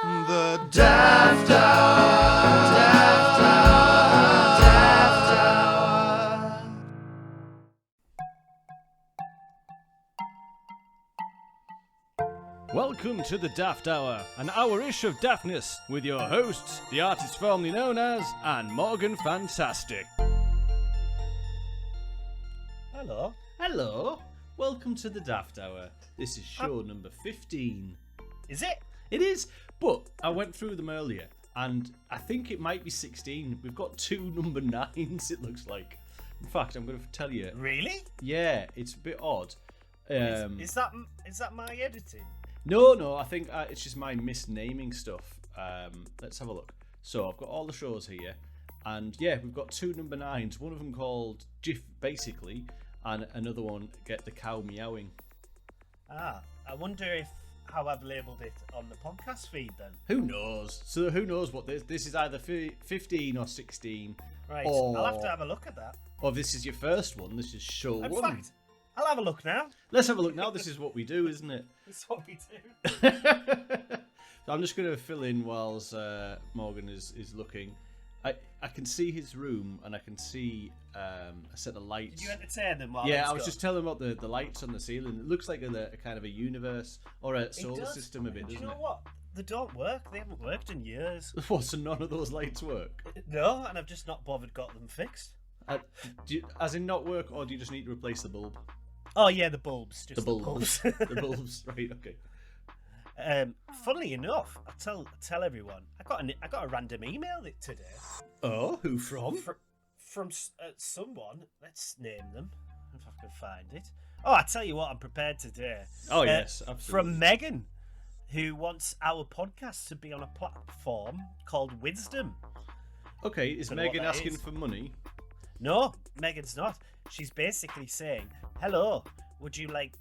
The Daft Hour. Daft Hour. Daft Hour. Welcome to the Daft Hour, an hour-ish of daftness with your hosts, the artist formerly known as, and Morgan Fantastic. Hello. Hello, welcome to the Daft Hour. This is show number 15. Is it? It is, but I went through them earlier, and I think it might be 16. We've got 2 number 9s, it looks like. In fact, I'm going to tell you. Really? Yeah, it's a bit odd. Is that my editing? No, I think it's just my misnaming stuff. Let's have a look. So I've got all the shows here, and yeah, we've got 2 number 9s. One of them called GIF, basically, and another one, Get the Cow Meowing. I wonder how I've labelled it on the podcast feed then. Who knows? So who knows what this is either 15 or 16. Right, or, I'll have to have a look at that. Or this is your first one. This is show In 1. fact, I'll have a look now. Let's have a look now. This is what we do, isn't it? That's what we do. So I'm just going to fill in whilst Morgan is looking. I can see his room, and I can see a set of lights. Did you entertain them while I was just telling him about the lights on the ceiling. It looks like a kind of a universe or a solar system of it, doesn't it? Do you know what? They don't work. They haven't worked in years. What, so none of those lights work? No, and I've just not bothered got them fixed. As in not work, or do you just need to replace the bulb? Oh yeah, the bulbs. Just The bulbs. The bulbs, right, okay. Funnily enough, I tell everyone I got a random email today. Oh, who from? From someone. Let's name them if I can find it. Oh, I tell you what, I'm prepared today. Oh yes, absolutely. From Megan, who wants our podcast to be on a platform called Wisdom. Okay, is Don't know what Megan that asking is. for money? No, Megan's not. She's basically saying, "Hello, would you like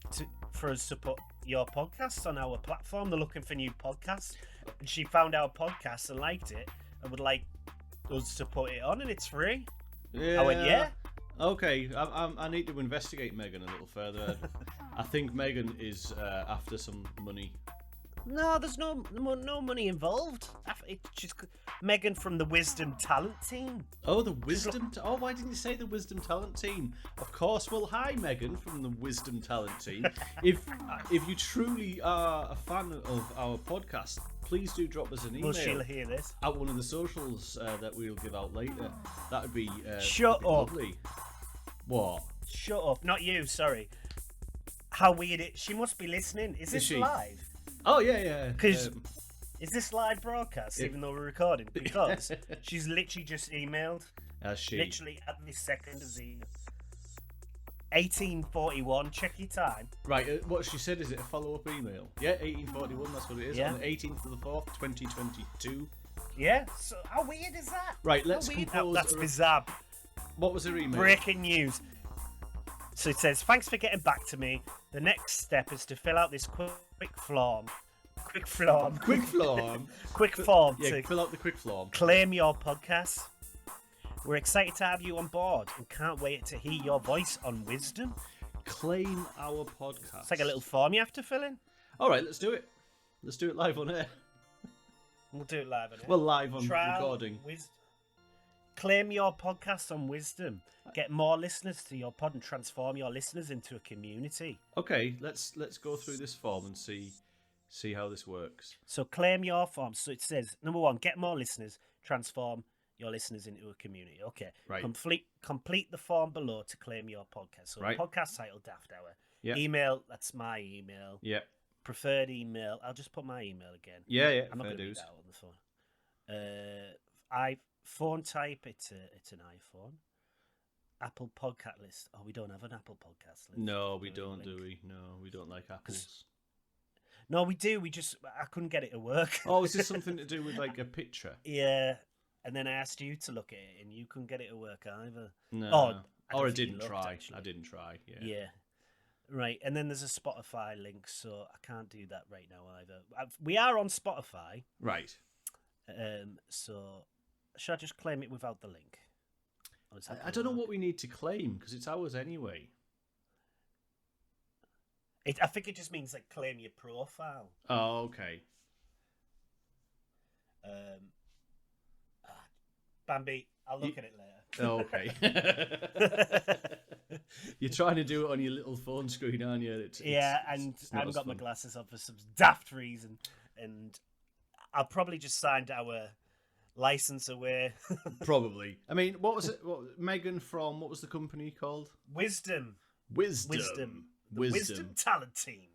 for us to put your podcast on our platform? They're looking for new podcasts." And she found our podcast and liked it and would like us to put it on, and it's free. Yeah. I went, yeah. Okay, I need to investigate Megan a little further. I think Megan is after some money. No, there's no money involved. It's just Megan from the Wisdom Talent Team. Oh, the Wisdom... Oh, why didn't you say the Wisdom Talent Team? Of course. Well, hi, Megan from the Wisdom Talent Team. If you truly are a fan of our podcast, please do drop us an email. Well, she'll hear this. At one of the socials that we'll give out later. That would be, Shut up. Lovely. What? Shut up. Not you, sorry. How weird it... She must be listening. Is this she? live? Oh, yeah. Because... Is this live broadcast, even though we're recording? Because she's literally just emailed. As she. Literally at this second as 1841. Check your time. Right, what she said, is it a follow-up email? Yeah, 1841, that's what it is. Yeah. On the 18th of the 4th, 2022. Yeah? So how weird is that? Right, let's How weird? compose... That's bizarre. What was her email? Breaking news. So it says, "Thanks for getting back to me. The next step is to fill out this quick form. Quick form. Quick form Yeah, to fill out the quick form. claim your podcast. We're excited to have you on board and can't wait to hear your voice on Wisdom." Claim our podcast. It's like a little form you have to fill in. All right, let's do it. Let's do it live on air. We'll do it live on air. Well, live on Trial recording. Claim your podcast on Wisdom. Get more listeners to your pod and transform your listeners into a community. Okay, let's go through this form and see how this works. So claim your form. So it says, number 1, get more listeners, transform your listeners into a community. Okay. Right. Complete the form below to claim your podcast. So Right. podcast title, Daft Hour. Yeah. Email, that's my email. Yeah. Preferred email. I'll just put my email again. Yeah. I'm not Fair going to read dues. that out on the phone. Phone type, it's an iPhone. Apple podcast list. Oh, we don't have an Apple podcast list. No, we don't, do we? No, we don't like apples. No, we do. I couldn't get it to work. Oh, is this something to do with like a picture? Yeah. And then I asked you to look at it, and you couldn't get it to work either. No. Oh, or I don't think you didn't looked, try. actually. I didn't try. Yeah. Yeah. Right. And then there's a Spotify link, so I can't do that right now either. We are on Spotify. Right. So should I just claim it without the link? I don't know what we need to claim because it's ours anyway. I think it just means like claim your profile. Oh, okay. Bambi, I'll look at it later. Oh, okay. You're trying to do it on your little phone screen, aren't you? And it's I not haven't as got my fun. glasses on for some daft reason, and I'll probably just signed our license away. Probably. I mean, what was it? Megan from, what was the company called? Wisdom. Wisdom. The Wisdom Talent Team.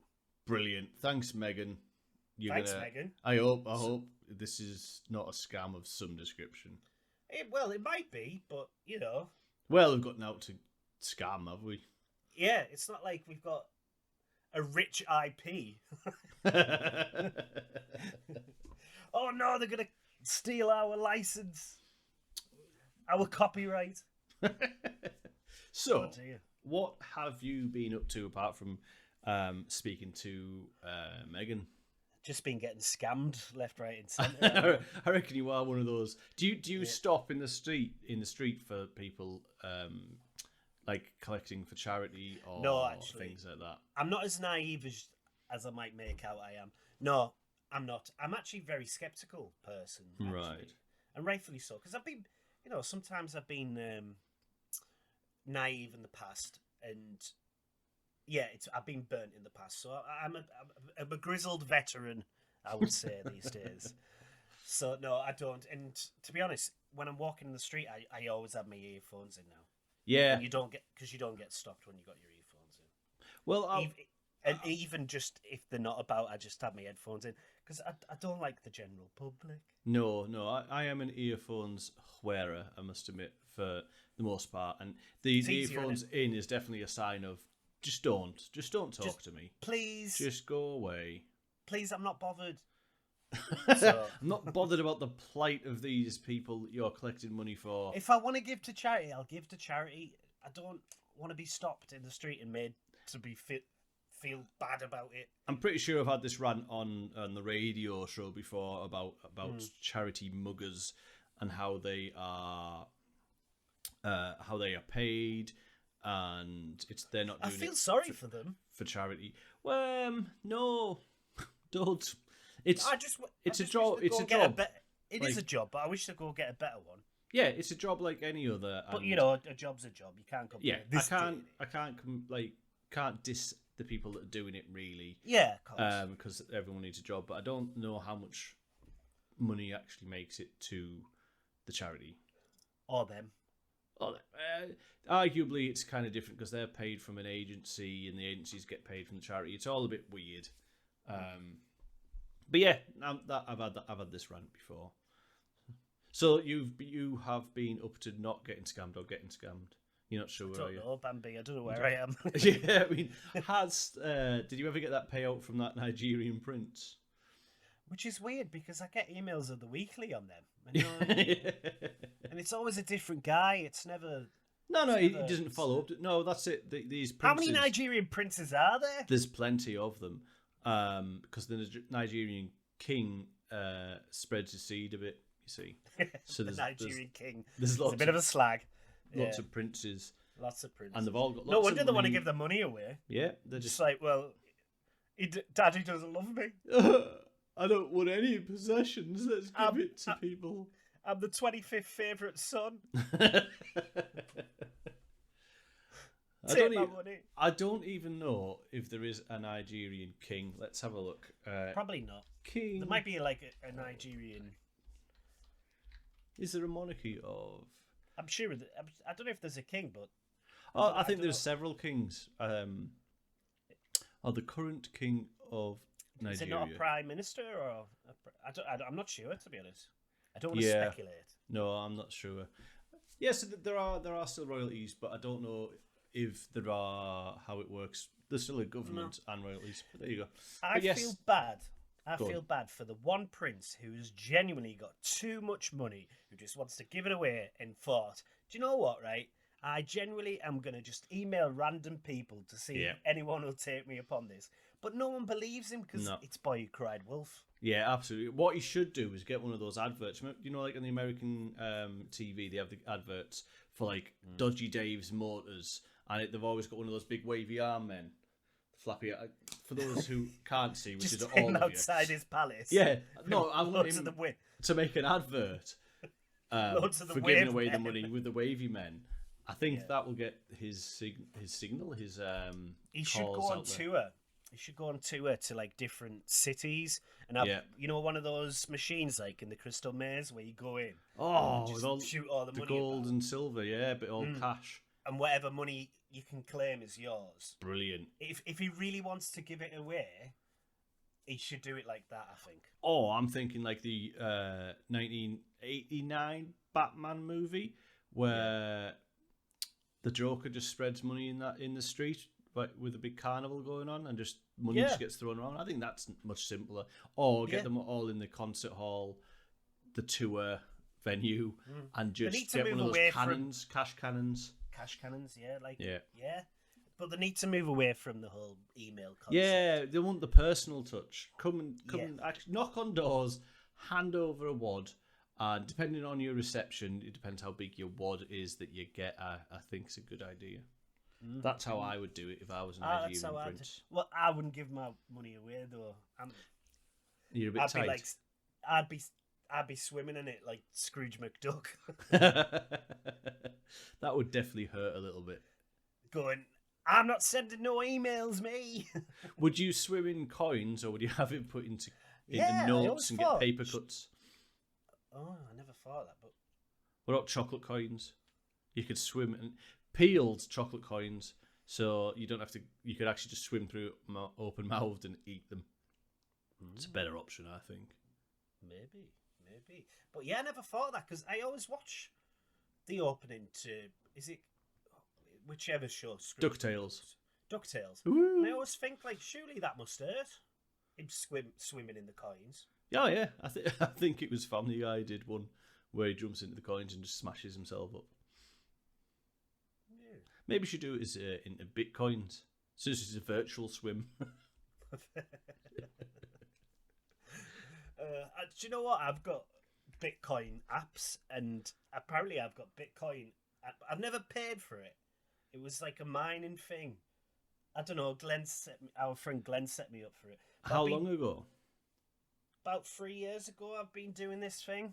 Brilliant. Thanks, Megan. Thanks, Megan. I hope this is not a scam of some description. Well, it might be, but Well, we've gotten out to scam, have we? Yeah, it's not like we've got a rich IP. Oh no, they're gonna steal our license, our copyright. So, Oh, dear. what have you been up to apart from speaking to Megan? Just been getting scammed left, right, and centre. I reckon you are one of those. Do you stop in the street for people like collecting for charity or No, actually. things like that? I'm not as naive as I might make out I am. No, I'm not. I'm actually a very sceptical person. Actually. Right. And rightfully so, because I've been, sometimes I've been naive in the past, and yeah, I've been burnt in the past. So I'm a grizzled veteran, I would say these days. So no, I don't. And to be honest, when I'm walking in the street, I always have my earphones in now. Yeah. And you don't get stopped when you got your earphones in. Well, even just if they're not about, I just have my headphones in because I don't like the general public. No, I am an earphones wearer, I must admit, for the most part. And the earphones in is definitely a sign of just don't talk to me. Please. Just go away. Please, I'm not bothered. I'm not bothered about the plight of these people that you're collecting money for. If I want to give to charity, I'll give to charity. I don't want to be stopped in the street and made to be feel bad about it. I'm pretty sure I've had this rant on the radio show before about charity muggers and how they are paid, and they're not doing it. I feel sorry for them for charity. Well, no, don't. It's a job. It's a job. It is a job, but I wish they'd go get a better one. Yeah, it's a job like any other. But a job's a job. You can't compare. Yeah, I can't diss the people that are doing it really. Yeah, of course. Because everyone needs a job, but I don't know how much money actually makes it to the charity. Or them. Arguably, it's kind of different because they're paid from an agency, and the agencies get paid from the charity. It's all a bit weird. But yeah, I've had this rant before. So you have been up to not getting scammed or getting scammed. You're not sure, are you? I don't know, Bambi. I don't know where I am. Yeah, I mean, did you ever get that payout from that Nigerian prince? Which is weird because I get emails of the weekly on them, and it's always a different guy. It's never. No, he doesn't follow up. No, that's it. These princes, how many Nigerian princes are there? There's plenty of them. Because the Nigerian king spreads his seed a bit. You see, so the Nigerian king. There's a bit of a slag. Lots of princes. Lots of princes. And they've all got lots no wonder of they want to give the money away. Yeah, they're just like, well, Daddy doesn't love me. I don't want any possessions. Let's give it to people. I'm the 25th favourite son. Take my money. I don't even know if there is a Nigerian king. Let's have a look. Probably not. King. There might be like a Nigerian. Is there a monarchy of? I'm sure. I don't know if there's a king, but. I think there's several kings. The current king of Nigeria. Is it not a prime minister or? I'm not sure, to be honest. I don't want to speculate. No, I'm not sure. Yes, there are still royalties, but I don't know if there are how it works. There's still a government and royalties. But there you go. I feel bad. I feel bad for the one prince who's genuinely got too much money, who just wants to give it away and thought, do you know what, right? I genuinely am going to just email random people to see if anyone will take me upon this. But no one believes him because it's Boy Who Cried Wolf. Yeah, absolutely. What he should do is get one of those adverts. You know, like on the American TV, they have the adverts for like Dodgy Dave's Motors, and they've always got one of those big wavy arm men, flappy for those who can't see, which Just is him all of you. outside his palace. Yeah, no, I want Loads of him the to make an advert Loads of the for giving wave away the men. money with the wavy men. I think Yeah. that will get his signal, his He should go calls on out there. tour. He should go on tour to like different cities and have one of those machines like in the Crystal Maze where you go in Oh, and just with all shoot all the money gold about. and silver, yeah, but all cash. And whatever money you can claim is yours. Brilliant. If he really wants to give it away, he should do it like that, I think. Oh, I'm thinking like the 1989 Batman movie where the Joker just spreads money in the street, but with a big carnival going on, and just money just gets thrown around. I think that's much simpler. Or get them all in the concert hall, the tour venue, and just get one of those cannons, cash cannons. Cash cannons, Yeah. But they need to move away from the whole email concept. Yeah, they want the personal touch. Come and actually knock on doors, hand over a wad, and depending on your reception, it depends how big your wad is that you get. I think it's a good idea. That's how I would do it if I was an Nigerian prince. Well, I wouldn't give my money away though. You're a bit tight. I'd be swimming in it like Scrooge McDuck, That would definitely hurt a little bit. going, "I'm not sending no emails, me." Would you swim in coins, or would you have it put into I notes always and thought- get paper cuts? Oh, I never thought of that, but What about chocolate coins? You could swim in peeled chocolate coins, so you don't have to. You could actually just swim through open mouthed and eat them. It's a better option, I think. maybe. But yeah, I never thought of that because I always watch the opening to whichever show. DuckTales. DuckTales. Ooh. And I always think like, surely that must hurt. Him swimming in the coins. Yeah. I think it was Family Guy did one where he jumps into the coins and just smashes himself up. Yeah. Maybe you should do it as into bitcoins. So this is a virtual swim. Do you know what? I've got Bitcoin apps, and apparently I've got Bitcoin. I've never paid for it. It was like a mining thing. I don't know. Our friend Glenn set me up for it. But How long ago? About 3 years ago, I've been doing this thing.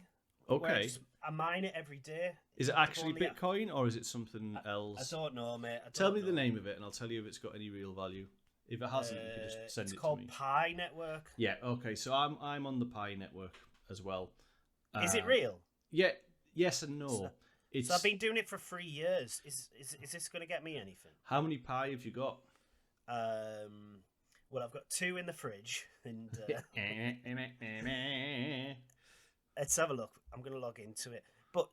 Okay. I mine it every day. Is it actually Bitcoin or is it something else? I don't know, mate. Tell me the name of it and I'll tell you if it's got any real value. If it hasn't, you can just send it to me. It's called Pi Network. Yeah, okay. So I'm on the Pi network as well. Is it real? Yeah, yes and no. So I've been doing it for 3 years. Is this going to get me anything? How many Pi have you got? Well, I've got 2 in the fridge, and let's have a look. I'm going to log into it. But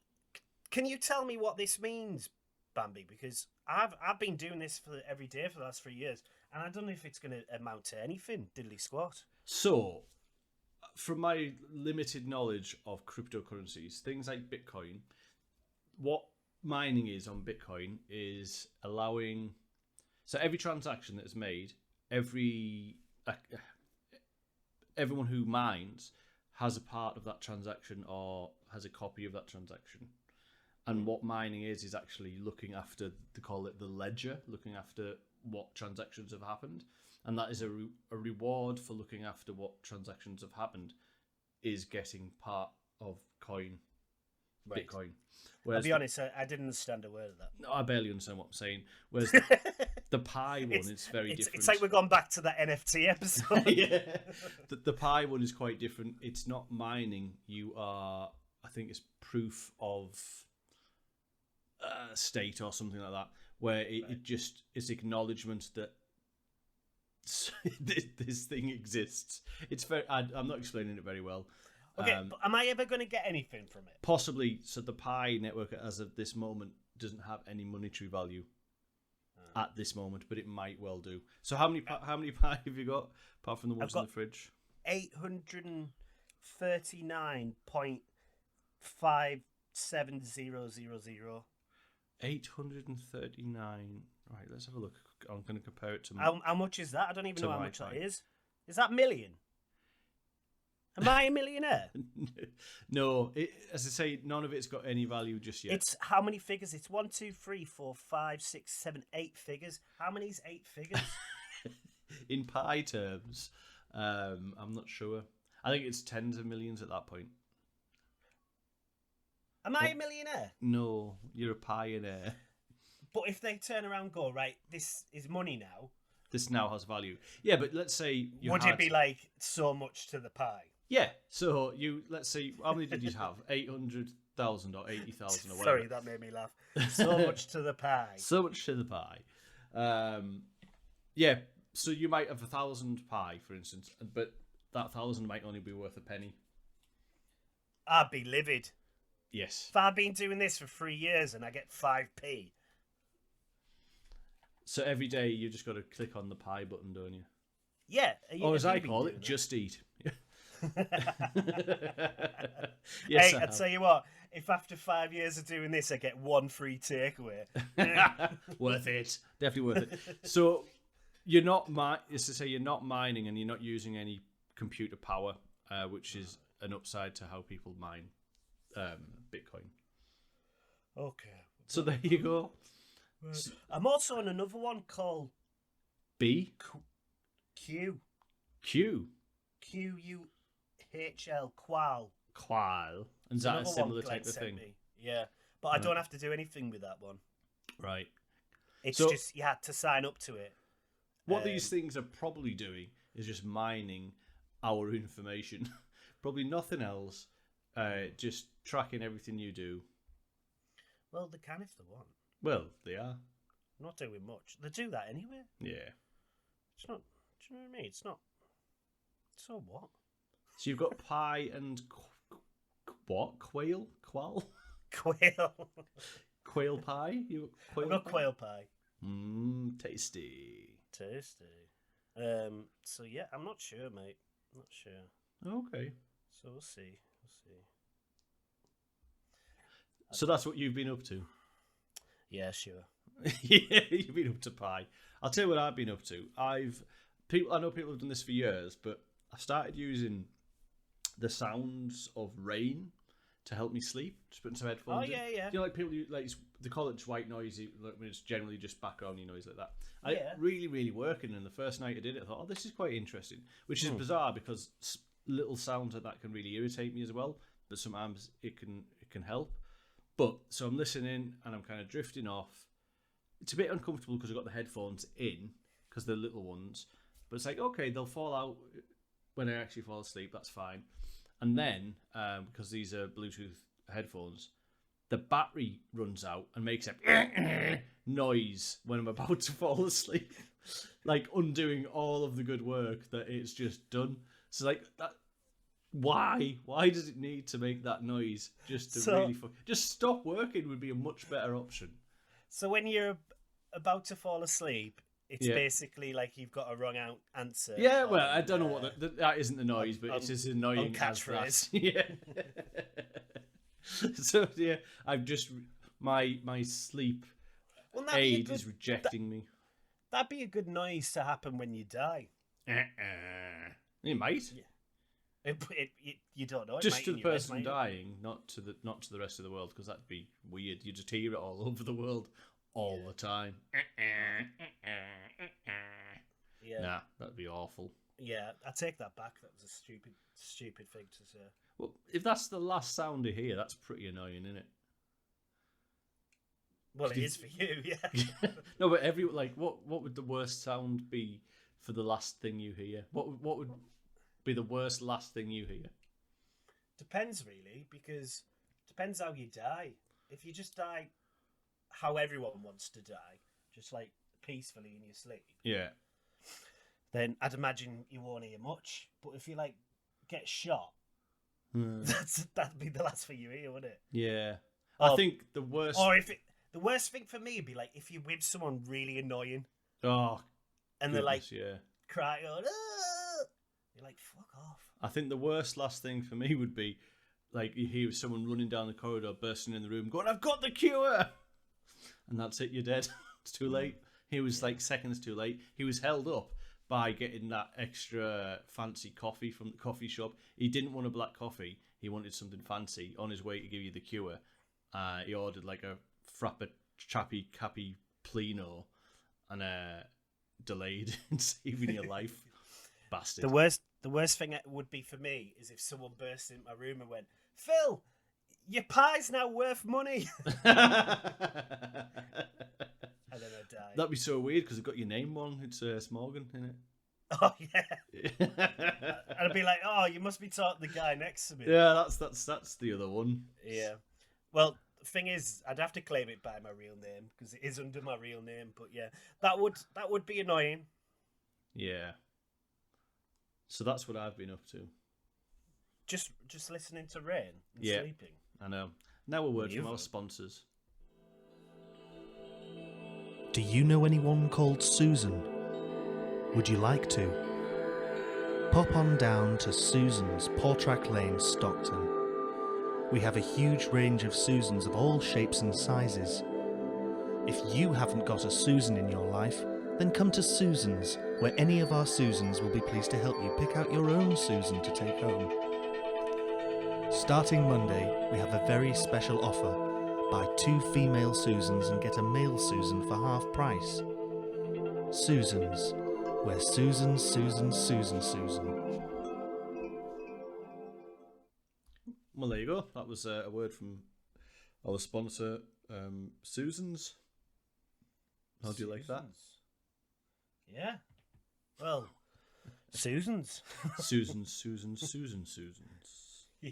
can you tell me what this means, Bambi? Because I've been doing this for every day for the last 3 years, and I don't know if it's going to amount to anything. Diddly squat. So, from my limited knowledge of cryptocurrencies, things like Bitcoin, what mining is on Bitcoin is allowing. So every transaction that is made, everyone who mines has a part of that transaction or has a copy of that transaction. And what mining is actually looking after, they call it the ledger, looking after what transactions have happened. And that is a reward for looking after what transactions have happened, is getting part of coin, Right. Bitcoin. I'll Whereas be honest, I didn't understand a word of that. No, I barely understand what I'm saying. Whereas the Pi one is very different. It's like we've gone back to that NFT episode. Yeah. The Pi one is quite different. It's not mining. You are, I think it's proof of state or something like that, where it just is acknowledgement that this thing exists. It's very. I'm not explaining it very well. Okay, but am I ever going to get anything from it? Possibly. So the Pi network, as of this moment, doesn't have any monetary value at this moment, but it might well do. So how many Pi have you got, apart from the ones in the fridge? 839.57000. 839. Right, let's have a look. I'm going to compare it to. How much is that? I don't even know how much Pi. that is. Is that million? Am I a millionaire? No, as I say, none of it's got any value just yet. It's how many figures? It's 1, 2, 3, 4, 5, 6, 7, 8 figures. How many is 8 figures? in pie terms, I'm not sure. I think it's tens of millions at that point. Am I a millionaire? No, you're a pioneer. But if they turn around and go, right, this is money now, This now has value. Yeah, but let's say would it be like so much to the pie? Yeah, so let's say, how many did you have? 800,000 or 80,000 or whatever. Sorry, that made me laugh. So much to the pie. So much to the pie. Yeah, so you might have 1,000 pie, for instance, but that 1,000 might only be worth a penny. I'd be livid. Yes. If I've been doing this for 3 years and I get 5p. So every day you just got to click on the pie button, don't you? Yeah. Or as I call it, just eat. Yes, hey, I'd tell you what, if after 5 years of doing this I get one free takeaway. Worth it. Definitely worth it. So you're not you're not mining and you're not using any computer power, which is an upside to how people mine Bitcoin. Okay. So there you go. I'm also on another one called B Q. QUHL Qual. Qual. And is that a similar type of thing? Yeah. But I don't have to do anything with that one. Right. It's just you had to sign up to it. What these things are probably doing is just mining our information. Probably nothing else. Just tracking everything you do. Well, they can if they want. Well, they are. Not doing much. They do that anyway. Yeah. It's not. Do you know what I mean? It's not. So what? So you've got pie and what? Quail? Qual? Quail. Quail pie? I've got quail pie. Tasty. So yeah, I'm not sure, mate. Not sure. Okay. So we'll see. So that's what you've been up to? Yeah, sure. Yeah, you've been up to pie. I'll tell you what I've been up to. I know people have done this for years, but I started using the sounds of rain to help me sleep. Just putting some headphones in. Yeah. You know, like people they call it just white noise. When it's generally just background noise like that. Yeah. Really, really working. And the first night I did it, I thought, oh, this is quite interesting. Which is bizarre because little sounds like that can really irritate me as well. But sometimes it can help. But so I'm listening and I'm kind of drifting off. It's a bit uncomfortable because I've got the headphones in because they're little ones. But it's like, okay, they'll fall out when I actually fall asleep. That's fine. And then, because these are Bluetooth headphones, the battery runs out and makes a noise when I'm about to fall asleep. Like undoing all of the good work that it's just done. So like that. Why? Why does it need to make that noise just to really just stop working would be a much better option. So when you're about to fall asleep, it's basically like you've got a wrong answer. Yeah, well, I don't know what that isn't the noise, but it's as annoying as catchphrase. that. Yeah. So yeah, I've just my sleep aid is rejecting me. That'd be a good noise to happen when you die. It might. Yeah. You don't know. Just to the person dying, not to the rest of the world, because that'd be weird. You just hear it all over the world all the time. Yeah. Nah, that'd be awful. Yeah, I take that back. That was a stupid thing to say. Well, if that's the last sound you hear, that's pretty annoying, isn't it? Well, it is for you, yeah. No, but what would the worst sound be for the last thing you hear? What would be the worst last thing you hear? Depends, really, because depends how you die. If you just die how everyone wants to die, just like peacefully in your sleep, then I'd imagine you won't hear much. But if you like get shot, that'd be the last thing you hear, wouldn't it? Yeah, I think the worst. Or the worst thing for me would be like if you're with someone really annoying. Oh, and goodness, they're like crying, you're like, fuck off. I think the worst last thing for me would be like you hear someone running down the corridor, bursting in the room, going, "I've got the cure," and that's it. You're dead. It's too late. He was like seconds too late. He was held up by getting that extra fancy coffee from the coffee shop. He didn't want a black coffee. He wanted something fancy. On his way to give you the cure, he ordered like a frappe chappy cappy plino, and delayed in saving your life. Bastard. The worst thing it would be for me is if someone burst into my room and went, Phil, your pie's now worth money. And then I died. That'd be so weird because I've got your name on. It's Smorgan, isn't it? Oh yeah. And I'd be like, oh, you must be talking to the guy next to me. Yeah, that's the other one. Yeah. Well, the thing is, I'd have to claim it by my real name because it is under my real name. But yeah, that would be annoying. Yeah. So that's what I've been up to. Just listening to rain and Yeah. sleeping. I know. Now a word from You've- our sponsors. Do you know anyone called Susan? Would you like to? Pop on down to Susan's Portrack Lane, Stockton. We have a huge range of Susans of all shapes and sizes. If you haven't got a Susan in your life, then come to Susan's, where any of our Susans will be pleased to help you pick out your own Susan to take home. Starting Monday, we have a very special offer. Buy 2 female Susans and get a male Susan for half price. Susans, where Susan. Well, there you go. That was a word from our sponsor, Susan's. How do you like that? Yeah. Well, Susan's. Susan's. Yeah.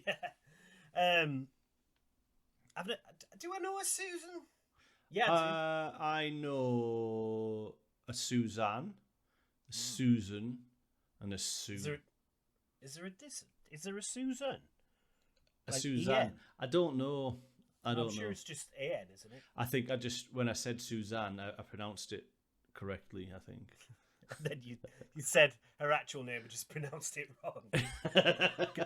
Do I know a Susan? Yeah. I know a Suzanne, a Susan, and a Sue. Is there a Susan? A like Suzanne. EN? I don't know. I don't I'm sure know. it's just AN, isn't it? I think when I said Suzanne, I pronounced it correctly, I think. And then you said her actual name and just pronounced it wrong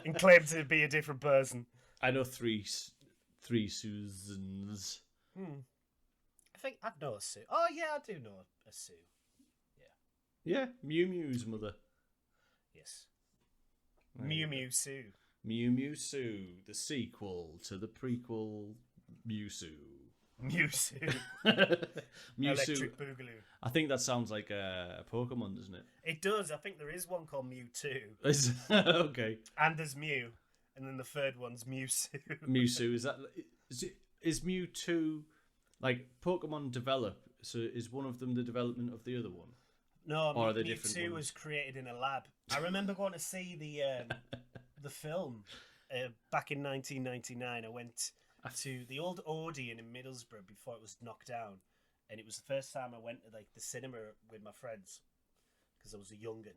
and claimed to be a different person. I know three Susans. I think I know a Sue. Oh yeah, I do know a Sue. Yeah, Mew Mew's mother. Yes. There Mew you go. Mew Sue. Mew Mew Sue, the sequel to the prequel Mewsoo. Mewsoo. Mewsoo. Electric Boogaloo. I think that sounds like a Pokemon, doesn't it? It does. I think there is one called Mewtwo. Okay. And there's Mew. And then the third one's Mewsoo. Mewsoo, is Mewtwo like Pokemon develop? So is one of them the development of the other one? No, Or are they different Mewtwo ones? was created in a lab. I remember going to see the film back in 1999. I went to the old Odeon in Middlesbrough before it was knocked down, and it was the first time I went to the cinema with my friends because I was a young'un,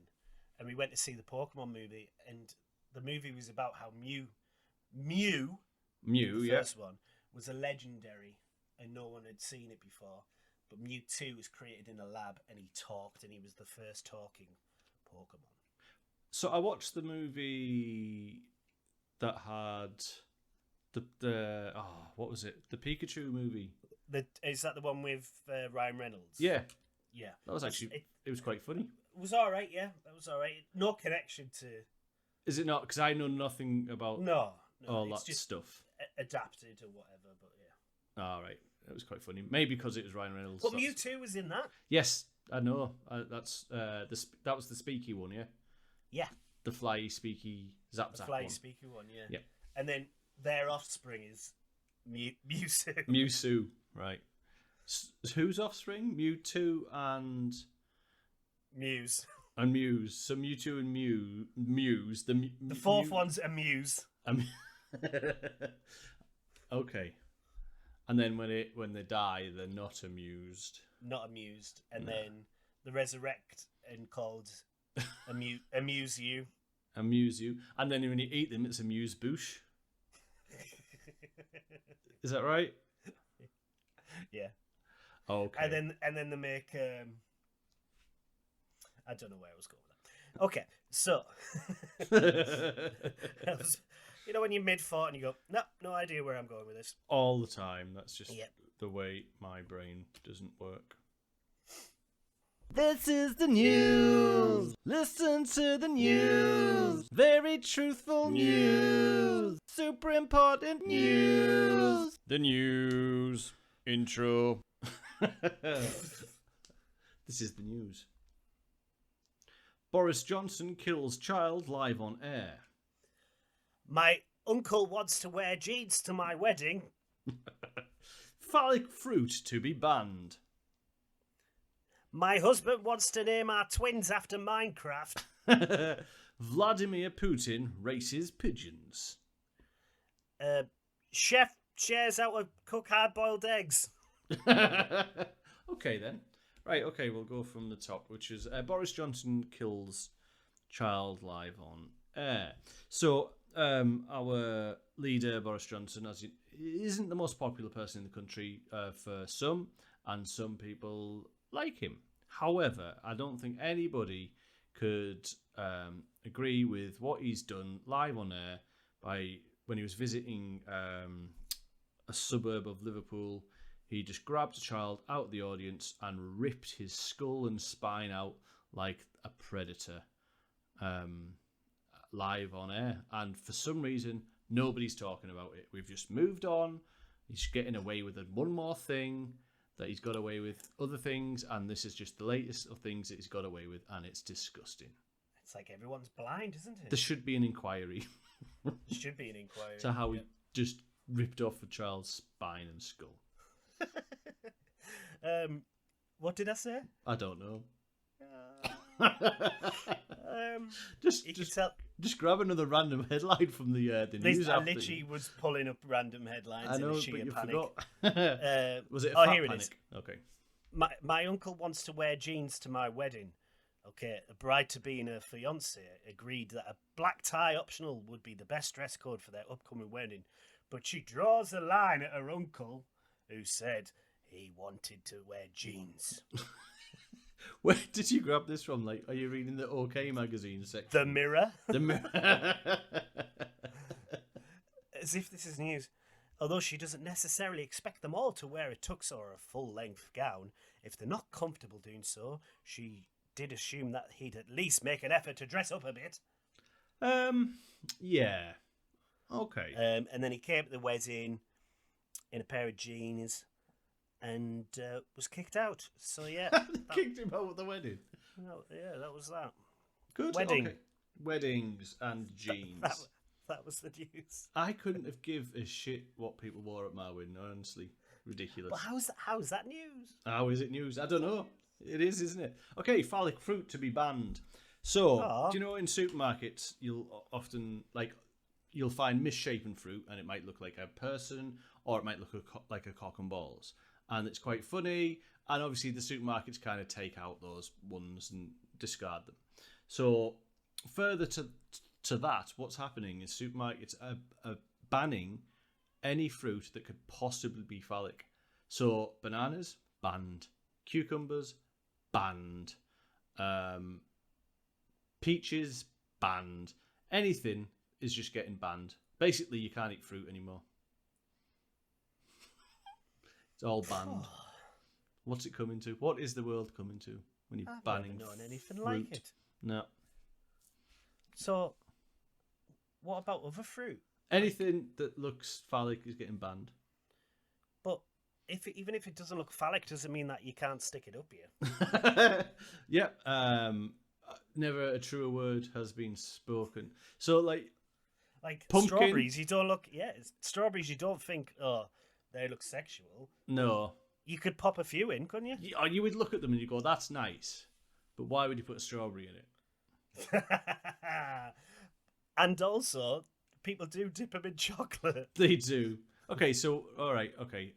and we went to see the Pokemon movie, and the movie was about how Mew, the yeah. first one, was a legendary, and no one had seen it before. But Mewtwo was created in a lab, and he talked, and he was the first talking Pokemon. So I watched the movie that had the what was it? The Pikachu movie. Is that the one with Ryan Reynolds? Yeah, Yeah. that was actually it was quite funny. It was all right, yeah. That was all right. No connection to... Is it not? Because I know nothing about No, all it's that just stuff. adapted or whatever, but yeah. All right, it was quite funny. Maybe because it was Ryan Reynolds. But that's- Mewtwo was in that. Yes, I know. That's that was the speaky one, yeah. Yeah. The fly speaky zap The zap fly one. speaker one, yeah. Yeah. And then their offspring is Mewtwo. Mewsoo, right? Whose offspring? Mewtwo and Muse. Muse. So Mewtwo and Muse. The fourth one's a Muse. Okay. And then when they die, they're not amused. Not amused. And No. then they resurrect and called Amuse You. Amuse you. And then when you eat them, it's amuse bouche. Is that right? Yeah. Okay. And then they make I don't know where I was going with that. Okay, so you know when you're mid-40 and you go, no idea where I'm going with this. All the time. That's just Yep. the way my brain doesn't work. This is the news. Listen to the news. Very truthful news. Super important news. The news intro. This is the news. Boris Johnson kills child live on air. My uncle wants to wear jeans to my wedding. Phallic fruit to be banned. My husband wants to name our twins after Minecraft. Vladimir Putin races pigeons. Chef shares how to cook hard-boiled eggs. Okay, then. Right, okay, we'll go from the top, which is Boris Johnson kills child live on air. So, our leader, Boris Johnson, isn't the most popular person in the country for some, and some people like him. However, I don't think anybody could agree with what he's done live on air when he was visiting a suburb of Liverpool. He just grabbed a child out of the audience and ripped his skull and spine out like a predator live on air. And for some reason, nobody's talking about it. We've just moved on. He's getting away with one more thing that he's got away with other things, and this is just the latest of things that he's got away with, and it's disgusting. It's like everyone's blind, isn't it? There should be an inquiry. There should be an inquiry. To how he just ripped off a child's spine and skull. What did I say? I don't know. Just grab another random headline from the news. I literally was pulling up random headlines in a sheer panic. Was it a fat here panic? it is. Okay. My uncle wants to wear jeans to my wedding. Okay, a bride-to-be and her fiancé agreed that a black tie optional would be the best dress code for their upcoming wedding, but she draws a line at her uncle, who said he wanted to wear jeans. Where did you grab this from? Like, are you reading the OK magazine section? The Mirror. The Mirror. As if this is news. Although she doesn't necessarily expect them all to wear a tux or a full-length gown, if they're not comfortable doing so, she did assume that he'd at least make an effort to dress up a bit. Yeah. Okay. And then he came to the wedding in a pair of jeans and was kicked out. So yeah, kicked him out at the wedding. Yeah, that was that. Good. Wedding. Okay. Weddings and jeans. That was the news. I couldn't have give a shit what people wore at my wedding. Honestly, ridiculous. But how's that news? How is it news? I don't know. It is, isn't it? Okay, phallic fruit to be banned. So, do you know in supermarkets you'll often you'll find misshapen fruit, and it might look like a person, or it might look like a cock and balls, and it's quite funny. And obviously, the supermarkets kind of take out those ones and discard them. So, further to that, what's happening is supermarkets are banning any fruit that could possibly be phallic. So, bananas banned, cucumbers banned, peaches banned. Anything is just getting banned. Basically, you can't eat fruit anymore. It's all banned. What's it coming to? What is the world coming to when you're banning I've never known anything fruit? like it. No. So, what about other fruit? Anything that looks phallic is getting banned. But even if it doesn't look phallic, doesn't mean that you can't stick it up here. Yeah. Never a truer word has been spoken. So, like pumpkin. Strawberries, you don't look. Yeah, strawberries, you don't think. Oh, they look sexual. No. You could pop a few in, couldn't you? You would look at them and you go, "That's nice," but why would you put a strawberry in it? And also, people do dip them in chocolate. They do. Okay, so all right, okay.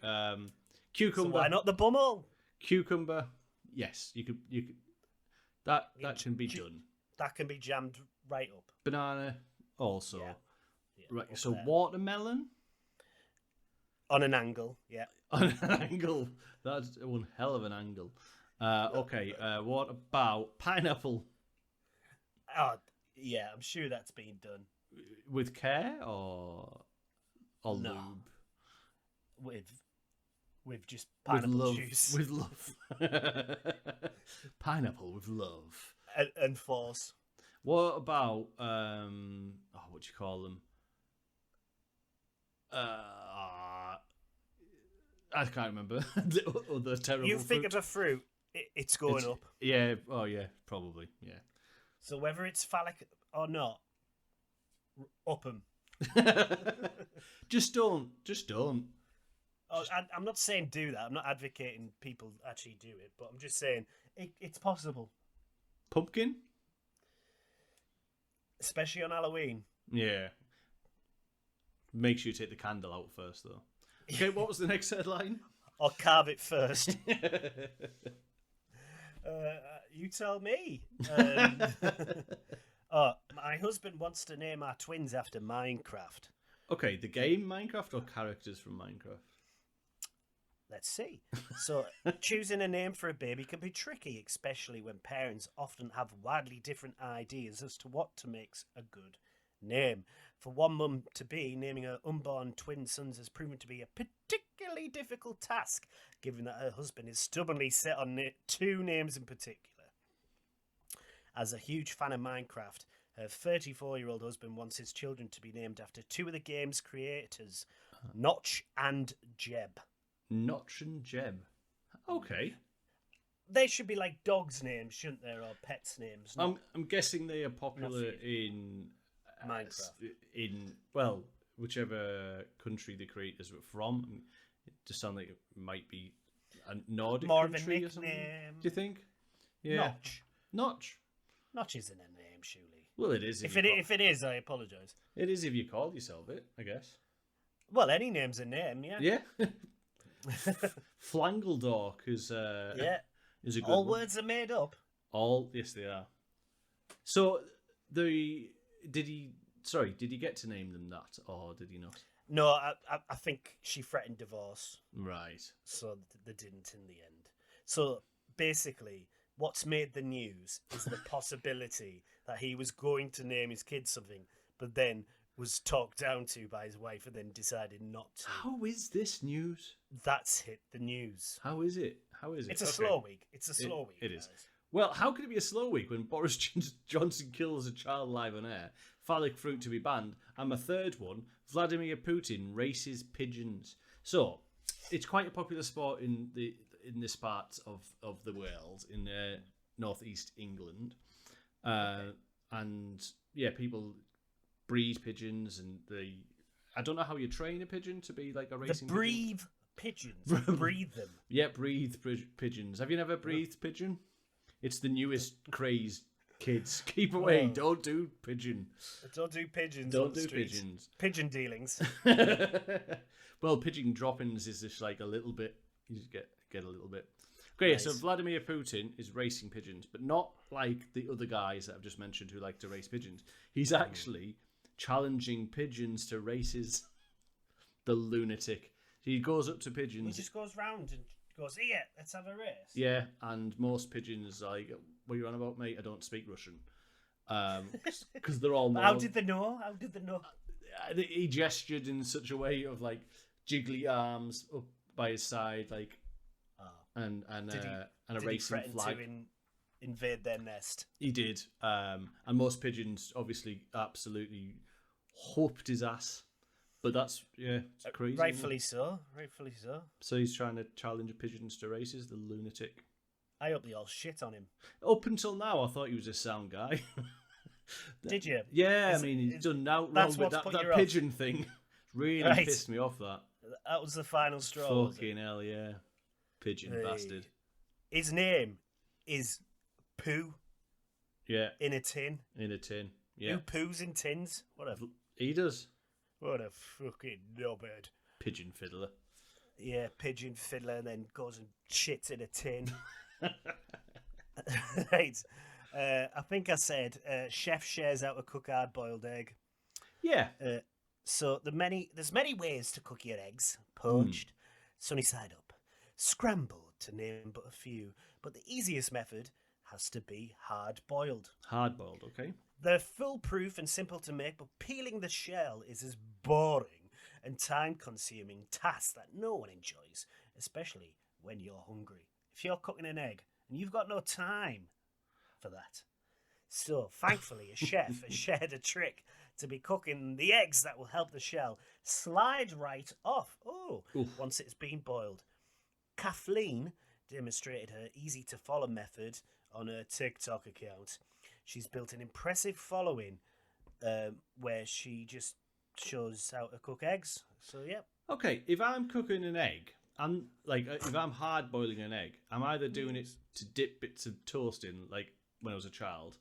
Cucumber. So why not the bumhole? Cucumber. Yes, you could. That can be done. That can be jammed right up. Banana also. Yeah, right. So there. watermelon. On an angle, yeah. On an angle. That's one hell of an angle. Okay. What about pineapple? Oh, yeah. I'm sure that's been done With care or no. lube? With just pineapple with love, juice. With love. Pineapple with love. And force. What about what do you call them? I can't remember the other terrible. You think fruit. of a fruit, it's going up. Yeah. Oh yeah. Probably. Yeah. So whether it's phallic or not, up 'em. Just don't. Just don't. Oh, I'm not saying do that. I'm not advocating people actually do it, but I'm just saying it's possible, Pumpkin? especially on Halloween. Yeah. Make sure you take the candle out first, though. Okay, what was the next headline? Or carve it first. You tell me. Oh, my husband wants to name our twins after Minecraft. Okay, the game Minecraft or characters from Minecraft? Let's see. So, choosing a name for a baby can be tricky, especially when parents often have wildly different ideas as to what to make a good name. For one mum-to-be, naming her unborn twin sons has proven to be a particularly difficult task, given that her husband is stubbornly set on two names in particular. As a huge fan of Minecraft, her 34-year-old husband wants his children to be named after two of the game's creators, Notch and Jeb. Notch and Jeb. Okay. They should be like dogs' names, shouldn't they, or pets' names? I'm guessing they are popular in Minecraft. Well, whichever country the creators were from. It just sounds like it might be a Nordic More of a country or something. nickname. Do you think? Yeah. Notch. Notch. Notch isn't a name, surely. Well, it is. If it is, I apologise. It is if you call yourself it, I guess. Well, any name's a name, yeah. Yeah. Flangledork is Yeah. is a good All one. words are made up. Yes, they are. So did he get to name them that, or did he not? No, I think she threatened divorce, Right. so they didn't in the end. So basically, what's made the news is the possibility that he was going to name his kid something, but then was talked down to by his wife and then decided not to. How is this news? That's hit the news. How is it? It's a slow week. It's a slow week. It is. guys. Well, how could it be a slow week when Boris Johnson kills a child live on air, phallic fruit to be banned, and my third one, Vladimir Putin races pigeons? So, it's quite a popular sport in this part of the world, in northeast England, and yeah, people breed pigeons, and I don't know how you train a pigeon to be like a racing The breathe pigeons. Breathe them. Yeah, breathe pigeons. Have you never breathed pigeon? It's the newest craze, kids. Keep away. Oh. Don't do pigeon. Don't do pigeons. Don't on the do streets. pigeons. Pigeon dealings. Well, pigeon droppings is just like a little bit. You just get a little bit. Okay, Nice. so Vladimir Putin is racing pigeons, but not like the other guys that I've just mentioned who like to race pigeons. He's actually challenging pigeons to races. The lunatic. He goes up to He pigeons. just goes round and goes, "Here, let's have a race." Yeah, and most pigeons are like, what are you on about, mate? I don't speak Russian. Because they're all How did they know? How did they know? He gestured in such a way of like jiggly arms up by his side, like, and a Did he racing threaten flag. to invade their nest? He did, and most pigeons obviously absolutely whooped his ass. But that's it's crazy. Rightfully so. Rightfully so. So he's trying to challenge pigeons to races. The lunatic. I hope they all shit on him. Up until now, I thought he was a sound guy. Did you? Yeah, I mean, he's done now wrong that's with what's put that you off. pigeon thing. Really Right. pissed me off, that. That was the final straw. was it? Fucking hell, yeah. Pigeon Hey. bastard. His name is Pooh Yeah, in a tin. in a tin. Yeah, Who poos in tins? he does. What a fucking knobhead. Pigeon fiddler. Yeah, pigeon fiddler, and then goes and shits in a tin. Right. I think I said chef shares out a cook hard boiled egg. Yeah. So there's many ways to cook your eggs: poached, sunny side up, scrambled, to name but a few. But the easiest method has to be hard boiled. Hard boiled, okay. They're foolproof and simple to make, but peeling the shell is as boring and time-consuming task that no one enjoys, especially when you're hungry. If you're cooking an egg and you've got no time for that. So, thankfully, a chef has shared a trick to be cooking the eggs that will help the shell slide right off. Once it's been boiled. Kathleen demonstrated her easy-to-follow method on her TikTok account. she's built an impressive following where she just shows how to cook eggs. So, yeah. Okay, if I'm cooking an egg, I'm like, if I'm hard boiling an egg, I'm either doing it to dip bits of toast in, like when I was a child,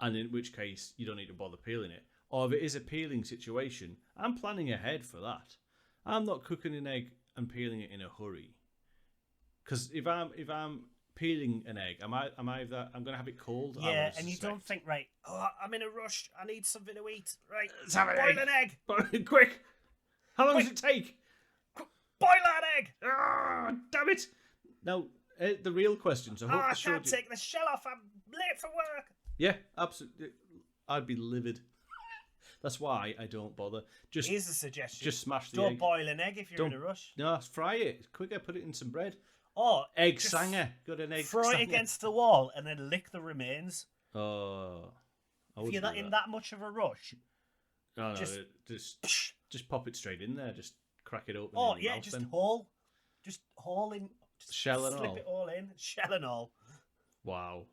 and in which case you don't need to bother peeling it. Or if it is a peeling situation, I'm planning ahead for that. I'm not cooking an egg and peeling it in a hurry. Because if I'm peeling an egg, I'm gonna have it cold. Yeah, and you don't think, right, oh, I'm in a rush, I need something to eat. Right, Let's have an boil an egg. Quick! How long does it take? Boil that egg. Ah, damn it! Now, the real question. So I can't take the shell off. I'm late for work. Yeah, absolutely. I'd be livid. That's why I don't bother. Here's a suggestion. Just smash the Don't egg. boil an egg if you're in a rush. No, fry it. Quicker, put it in some bread. Or Egg just sanger. Got an egg throw sanger. it against the wall and then lick the remains. Oh. If you're not in that much of a rush. No, just- just pop it straight in there. Just crack it open. Oh in your yeah, mouth just then. haul in. Just Shell and slip all. it all in, shell and all. Wow.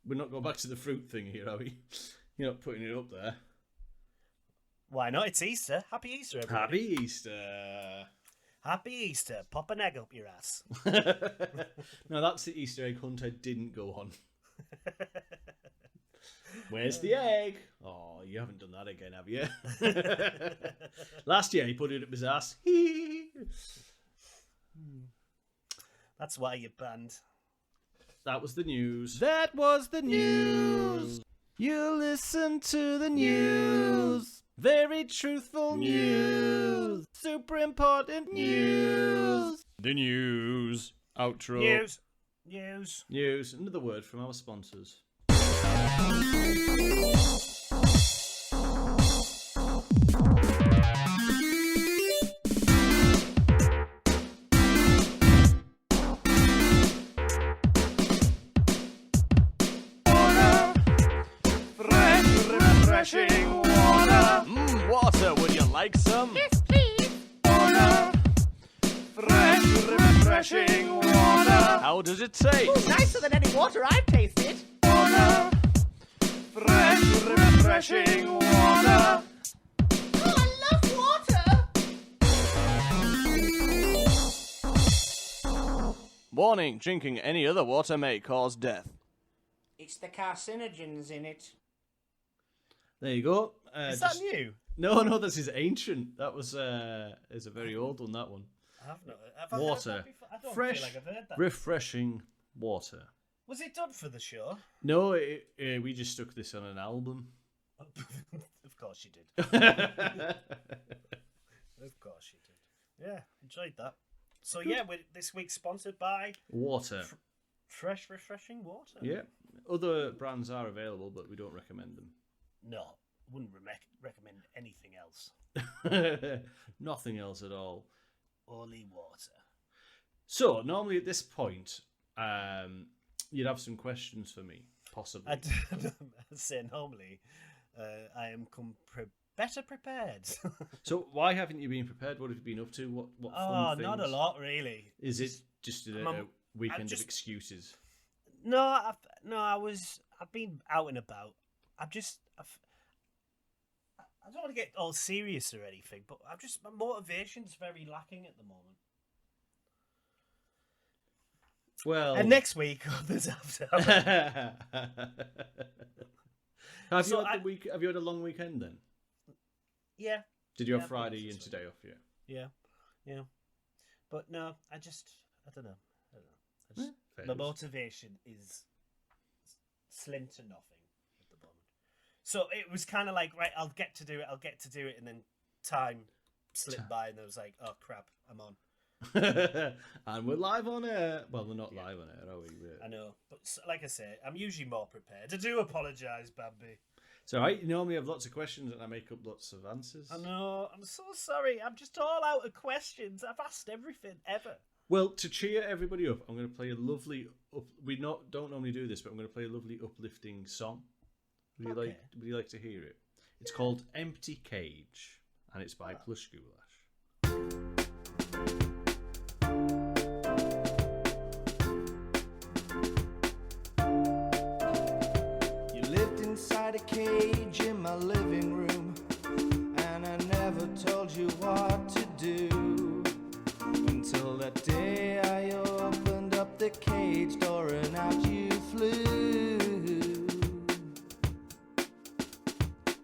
We're not going back to the fruit thing here, are we? You're not putting it up there. Why not? It's Easter. Happy Easter, everybody. Happy Easter. Happy Easter. Pop an egg up your ass. No, that's the Easter egg hunt I didn't go on. Where's the egg? Oh, you haven't done that again, have you? Last year he put it up his ass. That's why you're banned. That was the news. That was the news. You listen to the news. Very truthful news. Super important news. The news. Outro. News. News. Another word from our sponsors. Refreshing water. Water, would you like some? Yes, please. Water. Fresh, refreshing water. How does it taste? Nicer than any water I've tasted. Water. Fresh, refreshing water. Oh, I love water. Warning, drinking any other water may cause death. It's the carcinogens in it. There you go. Is that new? No, this is ancient. That was is a very old one, that one. Have I heard Water. that before? I don't Fresh, feel like I've heard that. refreshing water. Was it done for the show? No, we just stuck this on an album. Of course you did. Of course you did. Yeah, enjoyed that. So yeah, this week's sponsored by Water. Fresh Refreshing Water. Yeah. Other brands are available, but we don't recommend No, wouldn't recommend anything else. them. Nothing else at all. Only water. So, normally at this point, you'd have some questions for me, possibly. I'd say normally, I am better prepared. So, why haven't you been prepared? What have you been up to? What fun things? Not a lot really. Is it just a weekend of excuses? No, I've been out and about. I don't want to get all serious or anything, but my motivation's very lacking at the moment. Well, And next week, there's Daft Hour. Have you had a long weekend then? Yeah. Did you have Yeah, Friday that's and today off? Yeah. Yeah. But no, I don't know. Fair My enough. motivation is slim to nothing at the moment. So it was kind of like, right, I'll get to do it, and then time slipped by, and I was like, oh crap, I'm on. And we're live on air. Well, we're not live on air, are we? I know, but like I say, I'm usually more prepared. I do apologise, Bambi. So I normally have lots of questions and I make up lots of answers. I know, I'm so sorry. I'm just all out of questions. I've asked everything ever. Well, to cheer everybody up, I'm going to play a lovely. Don't normally do this, but I'm going to play a lovely uplifting song. Would you like to hear it? It's called "Empty Cage" and it's by Plush Goulash. You cage in my living room, and I never told you what to do until that day I opened up the cage door and out you flew.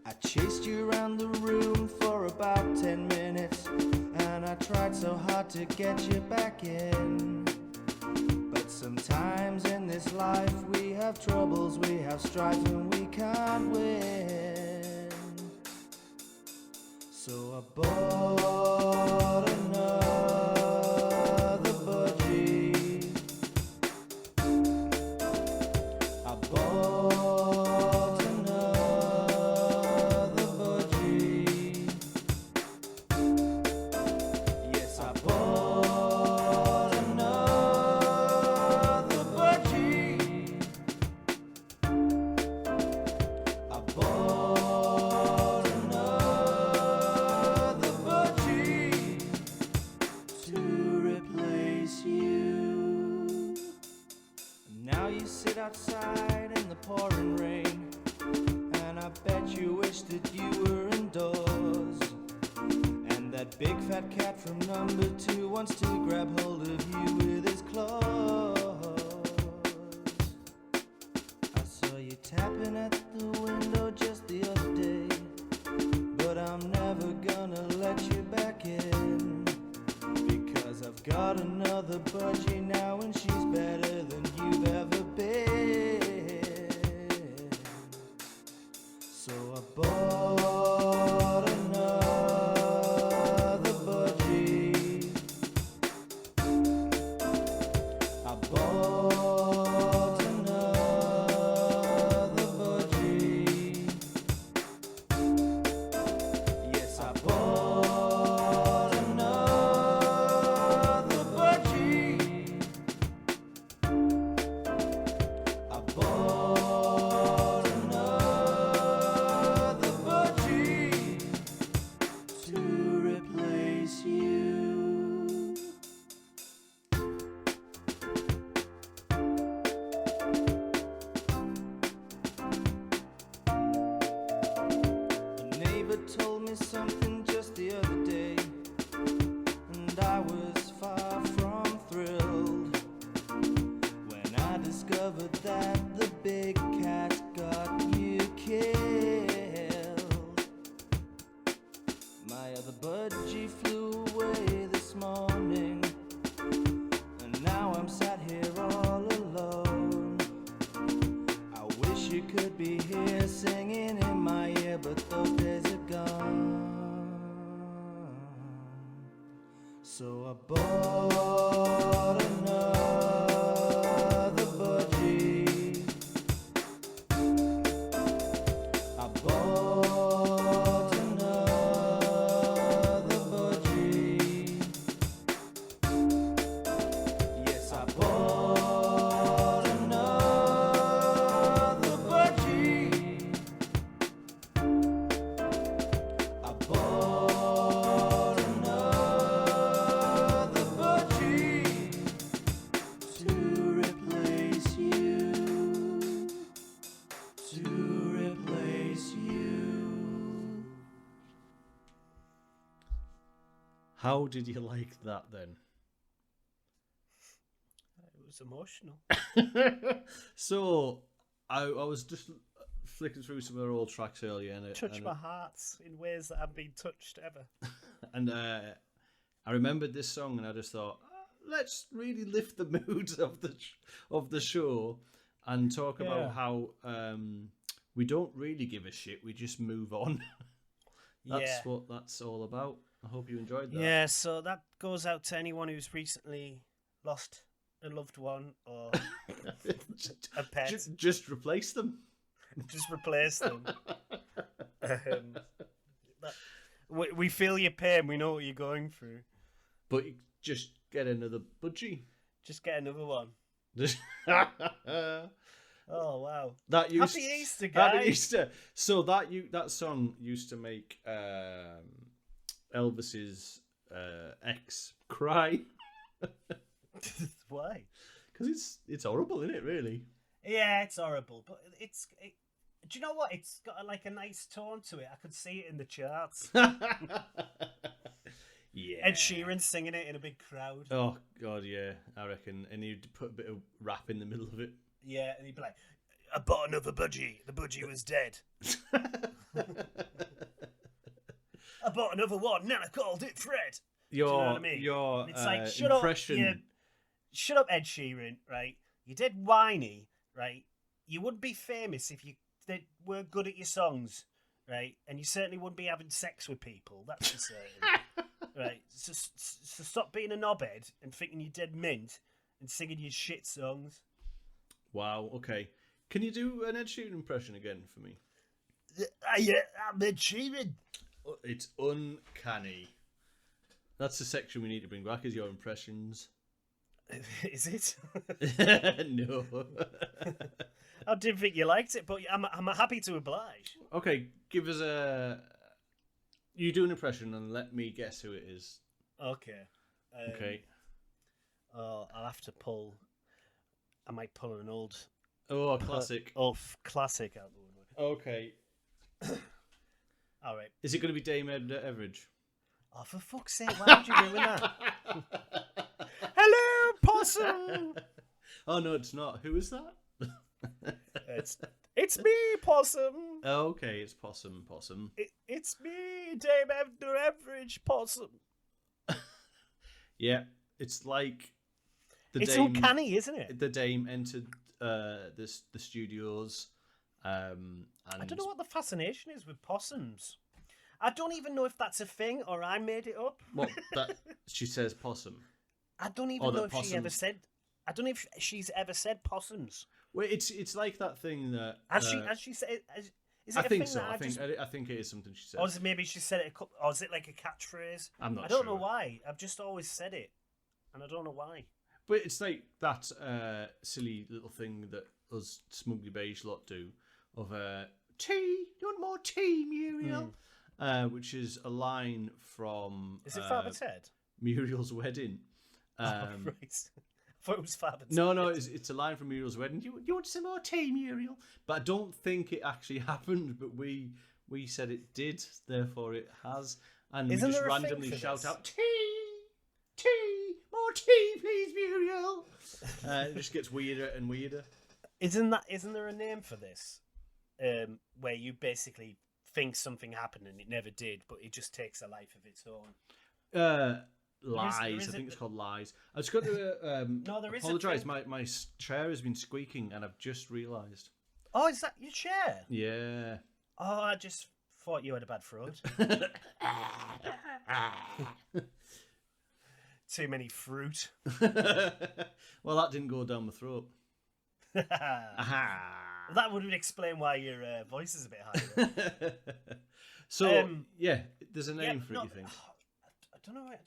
I chased you around the room for about 10 minutes, and I tried so hard to get you back in. But sometimes in this life we have troubles, we have strife, and we can't win. So I bought another budgie. I bought another budgie. Yes, I bought another budgie. I bought another budgie to replace you. Now you sit outside in the pouring rain, and I bet you wish that you were indoors. And that big fat cat from number 2 wants to grab hold of you with his claws. I saw you tapping at the window just the other day, but I'm never gonna let you back in, because I've got another budgie now, and she's better than you've ever been. So I bought another budgie. I bought another budgie. Yes, I bought another budgie. I bought another budgie to replace you. A neighbor told me something just the other day, and I was far from thrilled when I discovered that the big cat got you killed. My other budgie flew away this morning, and now I'm sat here all alone. I wish you could be here singing in my ear, but those days are gone. So I bought another budgie. I bought another budgie. Yes, I bought another budgie. I bought another budgie to replace you. To replace you. How did you like that then? It was emotional. So, I was just flicking through some of their old tracks earlier, and Touch my heart in ways that haven't been touched ever. and I remembered this song, and I just thought, let's really lift the mood of the show and talk about how we don't really give a shit. We just move on. That's what that's all about. I hope you enjoyed that. Yeah, so that goes out to anyone who's recently lost a loved one or a pet. Just replace them. Just replace them. We feel your pain. We know what you're going through. But you just get another budgie. Just get another one. Oh wow! Happy Easter, guys! Happy Easter. So that song used to make Elvis's ex cry. Why? Because it's horrible, isn't it? Really. Yeah, it's horrible, but Do you know what? It's got like a nice tone to it. I could see it in the charts. Yeah. Ed Sheeran singing it in a big crowd. Oh god, yeah, I reckon. And you'd put a bit of rap in the middle of it. Yeah, and he'd be like, "I bought another budgie. The budgie was dead. I bought another one. Now I called it Fred." Your Do you know what I mean? your And it's like, impression. Shut up, Ed Sheeran. Right? You're dead whiny. Right? You wouldn't be famous if you weren't good at your songs. Right? And you certainly wouldn't be having sex with people. That's for certain. Right? So stop being a knobhead and thinking you're dead mint and singing your shit songs. Wow. Okay. Can you do an Ed Sheeran impression again for me? I'm Ed Sheeran. It's uncanny. That's the section we need to bring back. Is your impressions? Is it? No. I didn't think you liked it, but I'm happy to oblige. Okay, give us a. You do an impression and let me guess who it is. Okay. Okay. Oh, I'll have to pull. I might pull an old. Oh, a classic. Classic out the woodwork. Okay. All right. Is it going to be Dame Edna Everage? Oh, for fuck's sake! Why would you ruin that? Hello, possum. Oh no, it's not. Who is that? It's me, possum. Oh, okay, it's Possum. Possum. It's me, Dame Edna Everage, possum. Yeah, it's like It's Dame. uncanny, isn't it? The Dame entered the studios. And I don't know what the fascination is with possums. I don't even know if that's a thing or I made it up. What that she says possum. I don't even know that if she ever possums- said. I don't know if she's ever said possums. Well, it's like that thing that Has she said? Is it I a think thing so. that I think just, I think it is something she said. or is it maybe she said it? Or is it like a catchphrase? I'm not I don't sure. know why. I've just always said it, and I don't know why. But it's like that silly little thing that us Smugly Beige lot do of tea. You want more tea, Muriel? Which is a line from Is it Father Ted? Muriel's wedding. Right. I thought it was Father Ted. No, it's a line from Muriel's wedding. You want some more tea, Muriel? But I don't think it actually happened. But we said it did, therefore it has. And Isn't we just there a thing randomly for shout this? out tea, more tea, please, Muriel. It just gets weirder and weirder. Isn't there a name for this? Where you basically think something happened and it never did, but it just takes a life of its own. Lies. there I is think a- it's called lies. I just got to No, there is a apologise. thing. My chair has been squeaking, and I've just realised. Oh, is that your chair? Yeah. Oh, I just thought you had a bad throat. Too many fruit. Well, that didn't go down my throat. Aha. That would explain why your voice is a bit higher. So yeah, there's a name for it. no, You think? I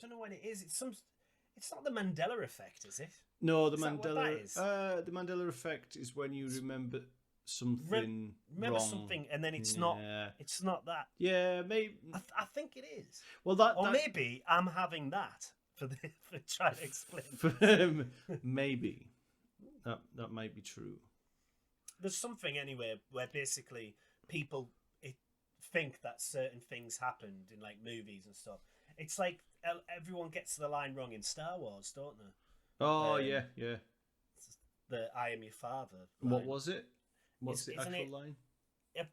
don't know what it is. It's not the Mandela effect, is it? No, the Is that what Mandela. that is? The Mandela effect is when you remember something Remember wrong. something and then it's not. Yeah. It's not that. Yeah, maybe. I think it is. Well, that Or that, maybe I'm having that for trying to explain. maybe that might be true. There's something anyway where basically people think that certain things happened in like movies and stuff. It's like everyone gets the line wrong in Star Wars, don't they? Oh yeah. The "I am your father." What line. was it? What's the Isn't actual it- line?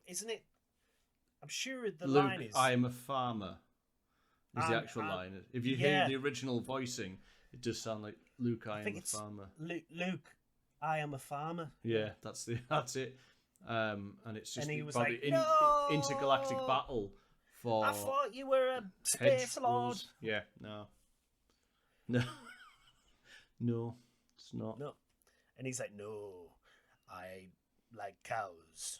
Isn't it? I'm sure the Luke, line is. I am a farmer. Is the I'm- actual I'm- line? If you yeah. hear the original voicing, it does sound like Luke, I am think a it's farmer. Luke, I am a farmer. Yeah, that's it. And it's just And he was probably like, "No!" intergalactic battle for I thought you were a space hedge lord. rules. Yeah, no, no, it's not. No, and he's like, no, I like cows.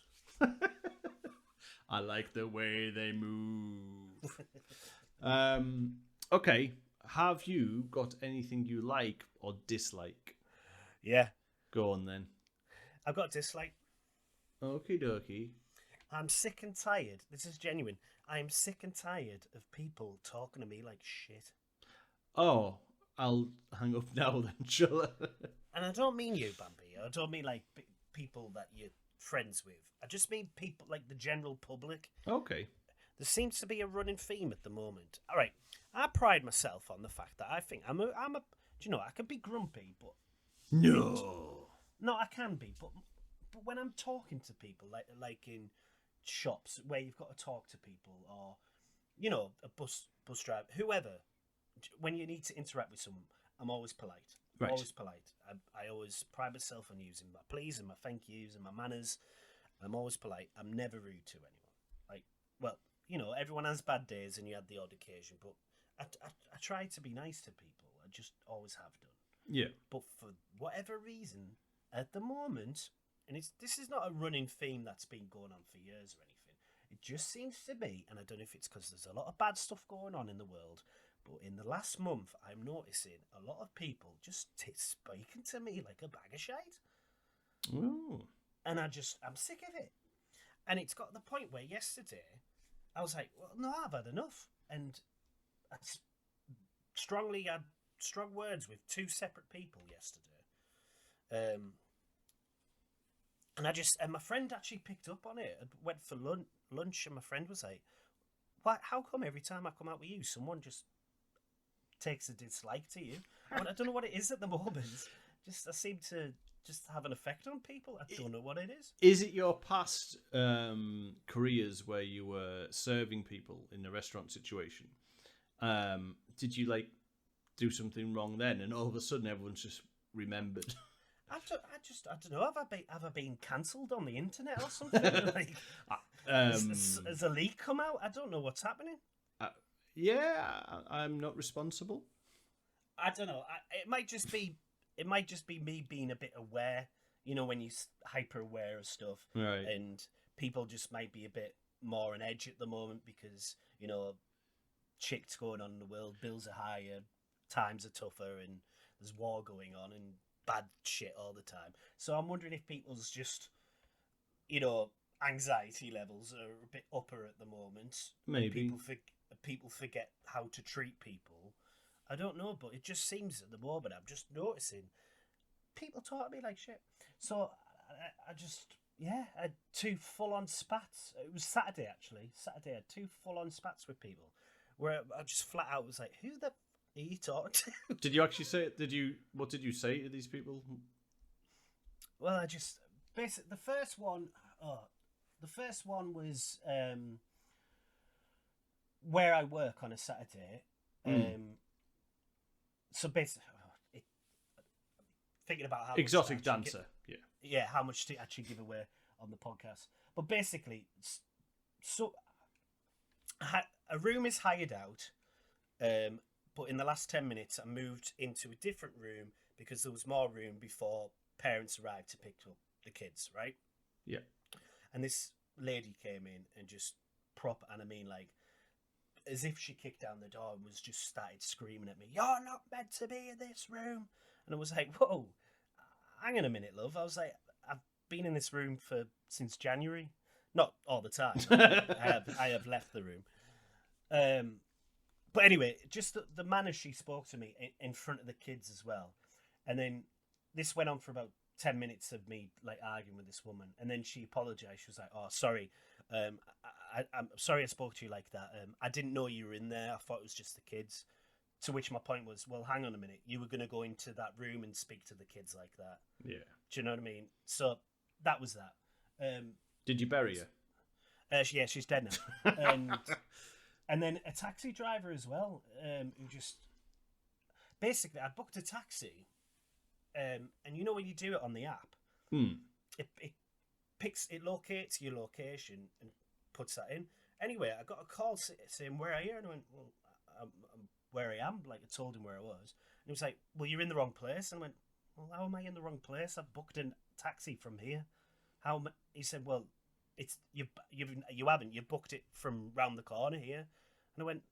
I like the way they move. Okay, have you got anything you like or dislike? Yeah, Go on then. I've got dislike. Okie dokie. I'm sick and tired. This is genuine. I am sick and tired of people talking to me like shit. Oh, I'll hang up now then, shall I? And I don't mean you, Bambi. I don't mean like people that you friends with. I just mean people like the general public. Okay. There seems to be a running theme at the moment. All right, I pride myself on the fact that I think I'm a. Do you know, I can be grumpy, but No. no, I can be, but when I'm talking to people, like in shops where you've got to talk to people, or you know, a bus driver, whoever, when you need to interact with someone, I'm always polite. Right. Always polite. I always pride myself on using my please and my thank yous and my manners. I'm always polite. I'm never rude to anyone. Like, well, you know, everyone has bad days and you had the odd occasion, but I try to be nice to people. I just always have done. Yeah. But for whatever reason, at the moment, and this is not a running theme that's been going on for years or anything. It just seems to me, and I don't know if it's because there's a lot of bad stuff going on in the world, but in the last month, I'm noticing a lot of people just speaking to me like a bag of shite. Ooh. And I'm sick of it. And it's got to the point where yesterday, I was like, well, no, I've had enough. And I had strong words with two separate people yesterday. And my friend actually picked up on it. I went for lunch and my friend was like, "Why? How come every time I come out with you, someone just takes a dislike to you?" I don't know what it is at the moment. I seem to just have an effect on people. I don't know what it is. Is it your past careers where you were serving people in a restaurant situation? Did you like do something wrong then, and all of a sudden everyone's just remembered? I don't know. Have I been cancelled on the internet or something? Like, has a leak come out? I don't know what's happening. Yeah, I'm not responsible. I don't know. It might just be me being a bit aware. You know, when you're hyper aware of stuff, Right. And people just might be a bit more on edge at the moment because, you know, shit's going on in the world, bills are higher, times are tougher, and there's war going on and bad shit all the time. So I'm wondering if people's just, you know, anxiety levels are a bit upper at the moment. Maybe. People forget how to treat people. I don't know, but it just seems at the moment I'm just noticing people talk to me like shit. So I had two full-on spats. It was Saturday, actually. Saturday, I had two full-on spats with people where I just flat out was like, who the are you talking to? Did you actually say it? What did you say to these people? Well, basically, the first one was where I work on a Saturday. So basically, thinking about how Exotic dancer. Yeah, how much to actually give away on the podcast. But basically, so a room is hired out, but in the last 10 minutes, I moved into a different room because there was more room before parents arrived to pick up the kids, right? Yeah. And this lady came in and just and I mean, like, as if she kicked down the door and was just started screaming at me, "You're not meant to be in this room." And I was like, whoa, hang on a minute, love. I was like, I've been in this room since January. Not all the time. I have left the room. But anyway, just the manner she spoke to me in front of the kids as well. And then this went on for about 10 minutes of me like arguing with this woman. And then she apologized. She was like, "Oh, sorry. I'm sorry I spoke to you like that. I didn't know you were in there. I thought it was just the kids." To which my point was, well, hang on a minute. You were going to go into that room and speak to the kids like that. Yeah. Do you know what I mean? So that was that. Did you bury her? Yeah, she's dead now. And then a taxi driver as well, who just... Basically, I booked a taxi, and you know when you do it on the app, it locates your location and puts that in. Anyway, I got a call saying, "Where are you?" And I went, "Well, I'm where I am." Like, I told him where I was. And he was like, "Well, you're in the wrong place." And I went, "Well, how am I in the wrong place? I've booked a taxi from here." He said, "Well, it's you haven't. You booked it from round the corner here." And I went,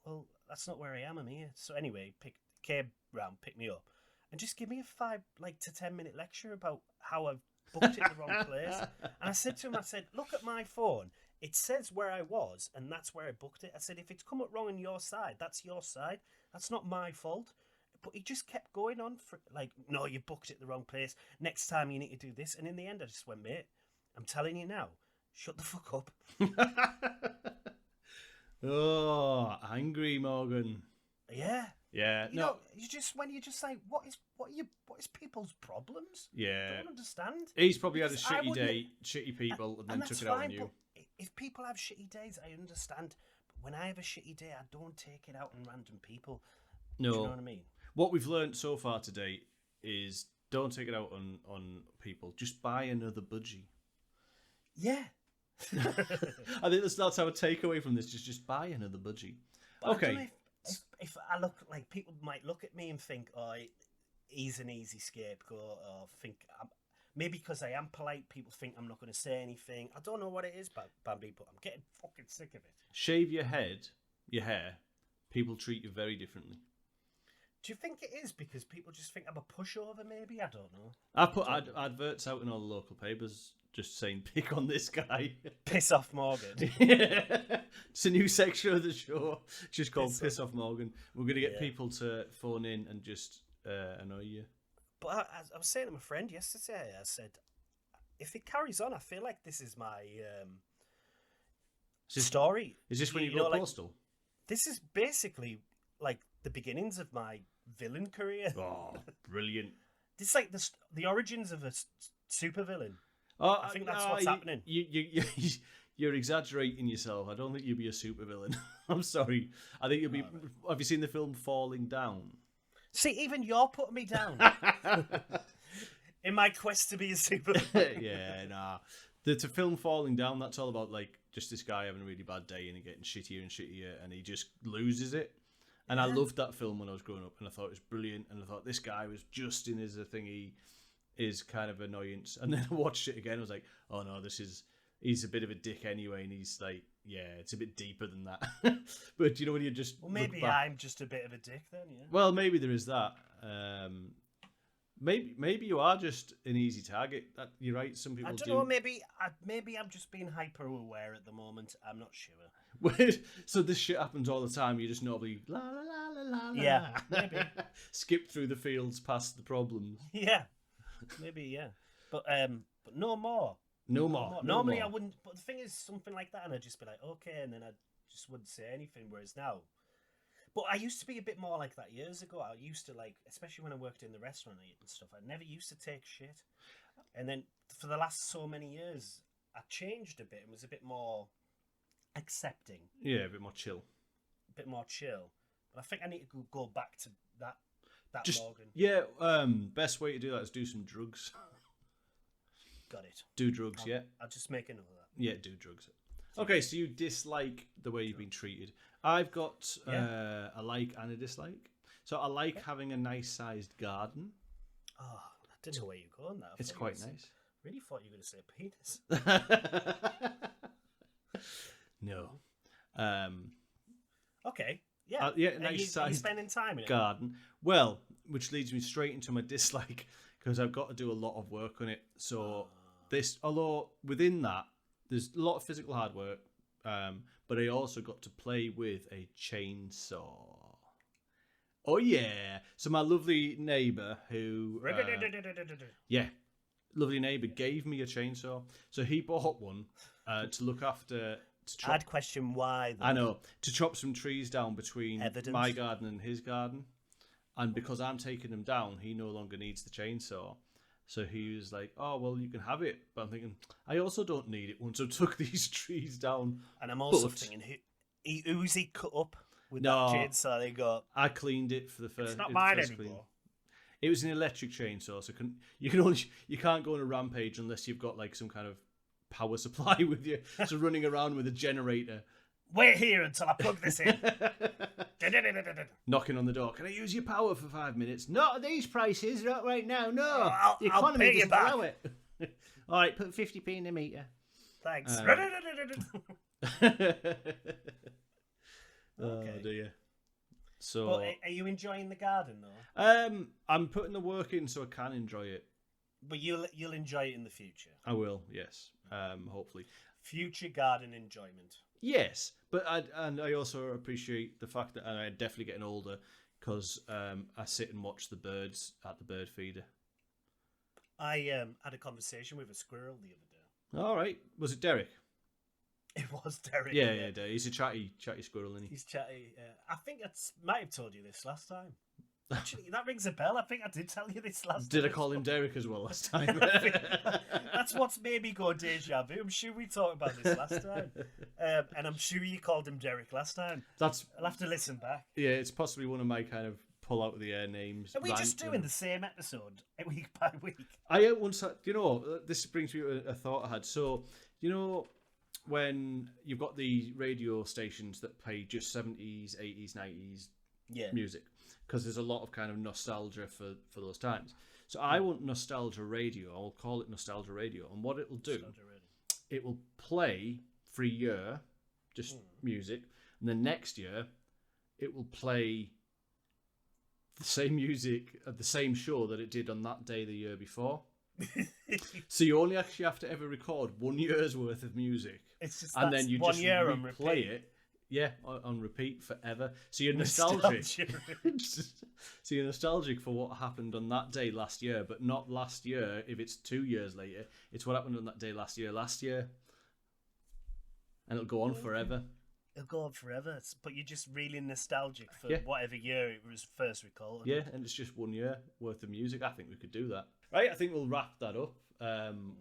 "Well, that's not where I am. I'm here." So anyway, came round, picked me up, and just give me a 5 to 10 minute lecture about how I've booked it in the wrong place. And I said to him, "Look at my phone. It says where I was, and that's where I booked it." I said, "If it's come up wrong on your side, that's your side. That's not my fault." But he just kept going on for like, "No, you booked it the wrong place. Next time you need to do this." And in the end, I just went, "Mate, I'm telling you now, shut the fuck up. Oh, angry Morgan. Yeah. Yeah, You know, when you're just like, what is people's problems? I yeah. don't understand. He's probably had a Because I shitty wouldn't- day, shitty people, and then that's took it out on fine, you. but if people have shitty days, I understand. But when I have a shitty day, I don't take it out on random people. No. Do you know what I mean? What we've learned so far today is don't take it out on people. Just buy another budgie. Yeah. I think that's our takeaway from this. Just buy another budgie. But I Okay. don't know if I look like people might look at me and think, oh, he's an easy scapegoat, or think maybe because I am polite, people think I'm not going to say anything. I don't know what it is, Bambi, but I'm getting fucking sick of it. Shave your head, your hair. People treat you very differently. Do you think it is because people just think I'm a pushover? Maybe, I don't know. I put adverts out in all the local papers just saying pick on this guy. Piss off Morgan. It's a new section of the show, just called Piss Off Morgan. We're going to get people to phone in and just annoy you. But I was saying to my friend yesterday, I said, if it carries on, I feel like this is my story. Is this when you know, go like, postal? This is basically like the beginnings of my villain career. Oh, brilliant. It's like the origins of a supervillain. Oh, I think that's what's happening. You're exaggerating yourself. I don't think you'll be a supervillain. I'm sorry. I think you'll be... Have you seen the film Falling Down? See, even you're putting me down. In my quest to be a supervillain. Yeah, nah. The film Falling Down, that's all about like just this guy having a really bad day and getting shittier and shittier, and he just loses it. And I loved that film when I was growing up, and I thought it was brilliant. And I thought this guy was just in as a thingy is kind of annoyance. And then I watched it again. I was like, oh no, he's a bit of a dick anyway, and he's like, yeah, it's a bit deeper than that. But you know when you just well, maybe I'm just a bit of a dick then. Yeah. Well, maybe there is that. Maybe you are just an easy target. You're right. Some people I don't know. Maybe I'm just being hyper aware at the moment. I'm not sure. So this shit happens all the time. You just normally la la la la la. Yeah, maybe skip through the fields past the problems. Yeah, maybe yeah. But no more. No more. Normally no more. I wouldn't. But the thing is, something like that, and I'd just be like, okay, and then I just wouldn't say anything. Whereas now, but I used to be a bit more like that years ago. I used to like, especially when I worked in the restaurant and stuff. I never used to take shit, and then for the last so many years, I changed a bit and was a bit more accepting. Yeah, a bit more chill. A bit more chill. But I think I need to go back to that Just, Morgan. Yeah, best way to do that is do some drugs. Got it. Do drugs, yeah. I'll just make a note of that. Yeah, do drugs. Okay, so you dislike the way you've been treated. I've got a like and a dislike. So I like having a nice sized garden. Oh, I didn't know where you're going there. It's quite nice. Really thought you were going to say penis. No. Okay. Yeah. Yeah, nice are you sized spending time in it? garden. Well, which leads me straight into my dislike because I've got to do a lot of work on it. So although within that, there's a lot of physical hard work, but I also got to play with a chainsaw. Oh yeah! So my lovely neighbour who, lovely neighbour gave me a chainsaw. So he bought one to look after. I'd question why. Though. I know, to chop some trees down between Evidence. my garden and his garden, and because I'm taking them down, he no longer needs the chainsaw. So he was like, "Oh well, you can have it," but I'm thinking, I also don't need it once I took these trees down. And I'm also thinking, who's he cut up with that chainsaw? They got. I cleaned it for the first. It's not mine first anymore. Clean. It was an electric chainsaw, so you can't go on a rampage unless you've got like some kind of power supply with you. So running around with a generator. Wait here until I plug this in. Knocking on the door. Can I use your power for 5 minutes? Not at these prices, not right now. No, the I'll economy pay you doesn't back. allow it. All right, put 50p in the meter. Thanks. Oh dear. So, but are you enjoying the garden though? I'm putting the work in so I can enjoy it. But you'll enjoy it in the future. I will, yes. Hopefully. Future garden enjoyment. Yes, but I also appreciate the fact that I'm definitely getting older because I sit and watch the birds at the bird feeder. I had a conversation with a squirrel the other day. All right. Was it Derek? It was Derek. Yeah, Derek. He's a chatty squirrel, isn't he? He's chatty. I think I might have told you this last time. Actually, that rings a bell. I think I did tell you this last time. Did I call him Derek as well last time? That's what's made me go deja vu. I'm sure we talked about this last time. And I'm sure you called him Derek last time. I'll have to listen back. Yeah, it's possibly one of my kind of pull out of the air names. Are we just doing the same episode week by week? I once had, this brings me to a thought I had. So, when you've got the radio stations that play just 70s, 80s, 90s music, because there's a lot of kind of nostalgia for those times. So I want nostalgia radio. I'll call it nostalgia radio. And what it'll do, it will play for a year, just music. And then next year, it will play the same music at the same show that it did on that day the year before. So you only actually have to ever record 1 year's worth of music. It's just and then you 1 just year replay it. Yeah, on repeat forever. So you're nostalgic. So you're nostalgic for what happened on that day last year, but not last year if it's 2 years later. It's what happened on that day last year. And it'll go on forever. It'll go on forever, but you're just really nostalgic for whatever year it was first recorded. Yeah, and it's just 1 year worth of music. I think we could do that. Right, I think we'll wrap that up.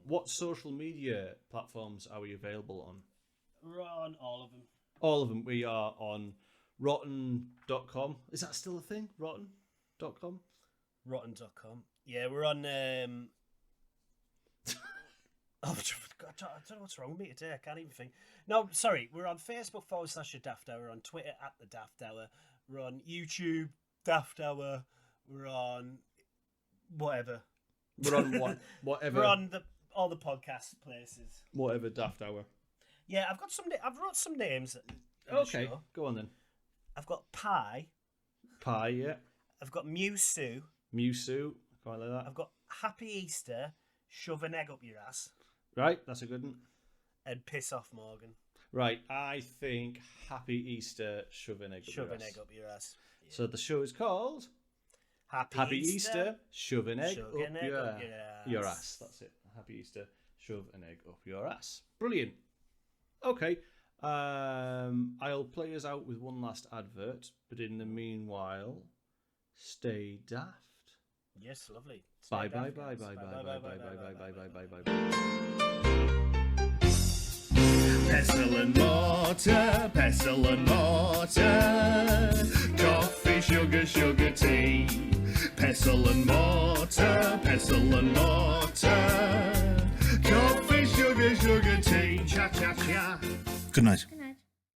What social media platforms are we available on? We're on all of them. All of them. We are on rotten.com. Is that still a thing? Rotten.com? Rotten.com. Yeah, we're on... I don't know what's wrong with me today. I can't even think. No, sorry. We're on Facebook /The Daft Hour. We're on Twitter @The Daft Hour. We're on YouTube, Daft Hour. We're on whatever. We're on whatever. We're on all the podcast places. Whatever Daft Hour. Yeah, I've wrote some names. Okay, go on then. I've got Pie. Pie, yeah. I've got Mewsoo. Quite like that. I've got Happy Easter. Shove an egg up your ass. Right, that's a good one. And Piss Off Morgan. Right, I think Happy Easter, shove an egg up your ass. Shove an egg up your ass. Yeah. So the show is called Happy Easter, shove an egg, up your ass. That's it. Happy Easter, shove an egg up your ass. Brilliant. Okay, I'll play us out with one last advert, but in the meanwhile, stay daft. Yes, lovely. Bye. Pestle and mortar, coffee, sugar, tea. Pestle and mortar, coffee, sugar, tea. Cha cha cha. Good night.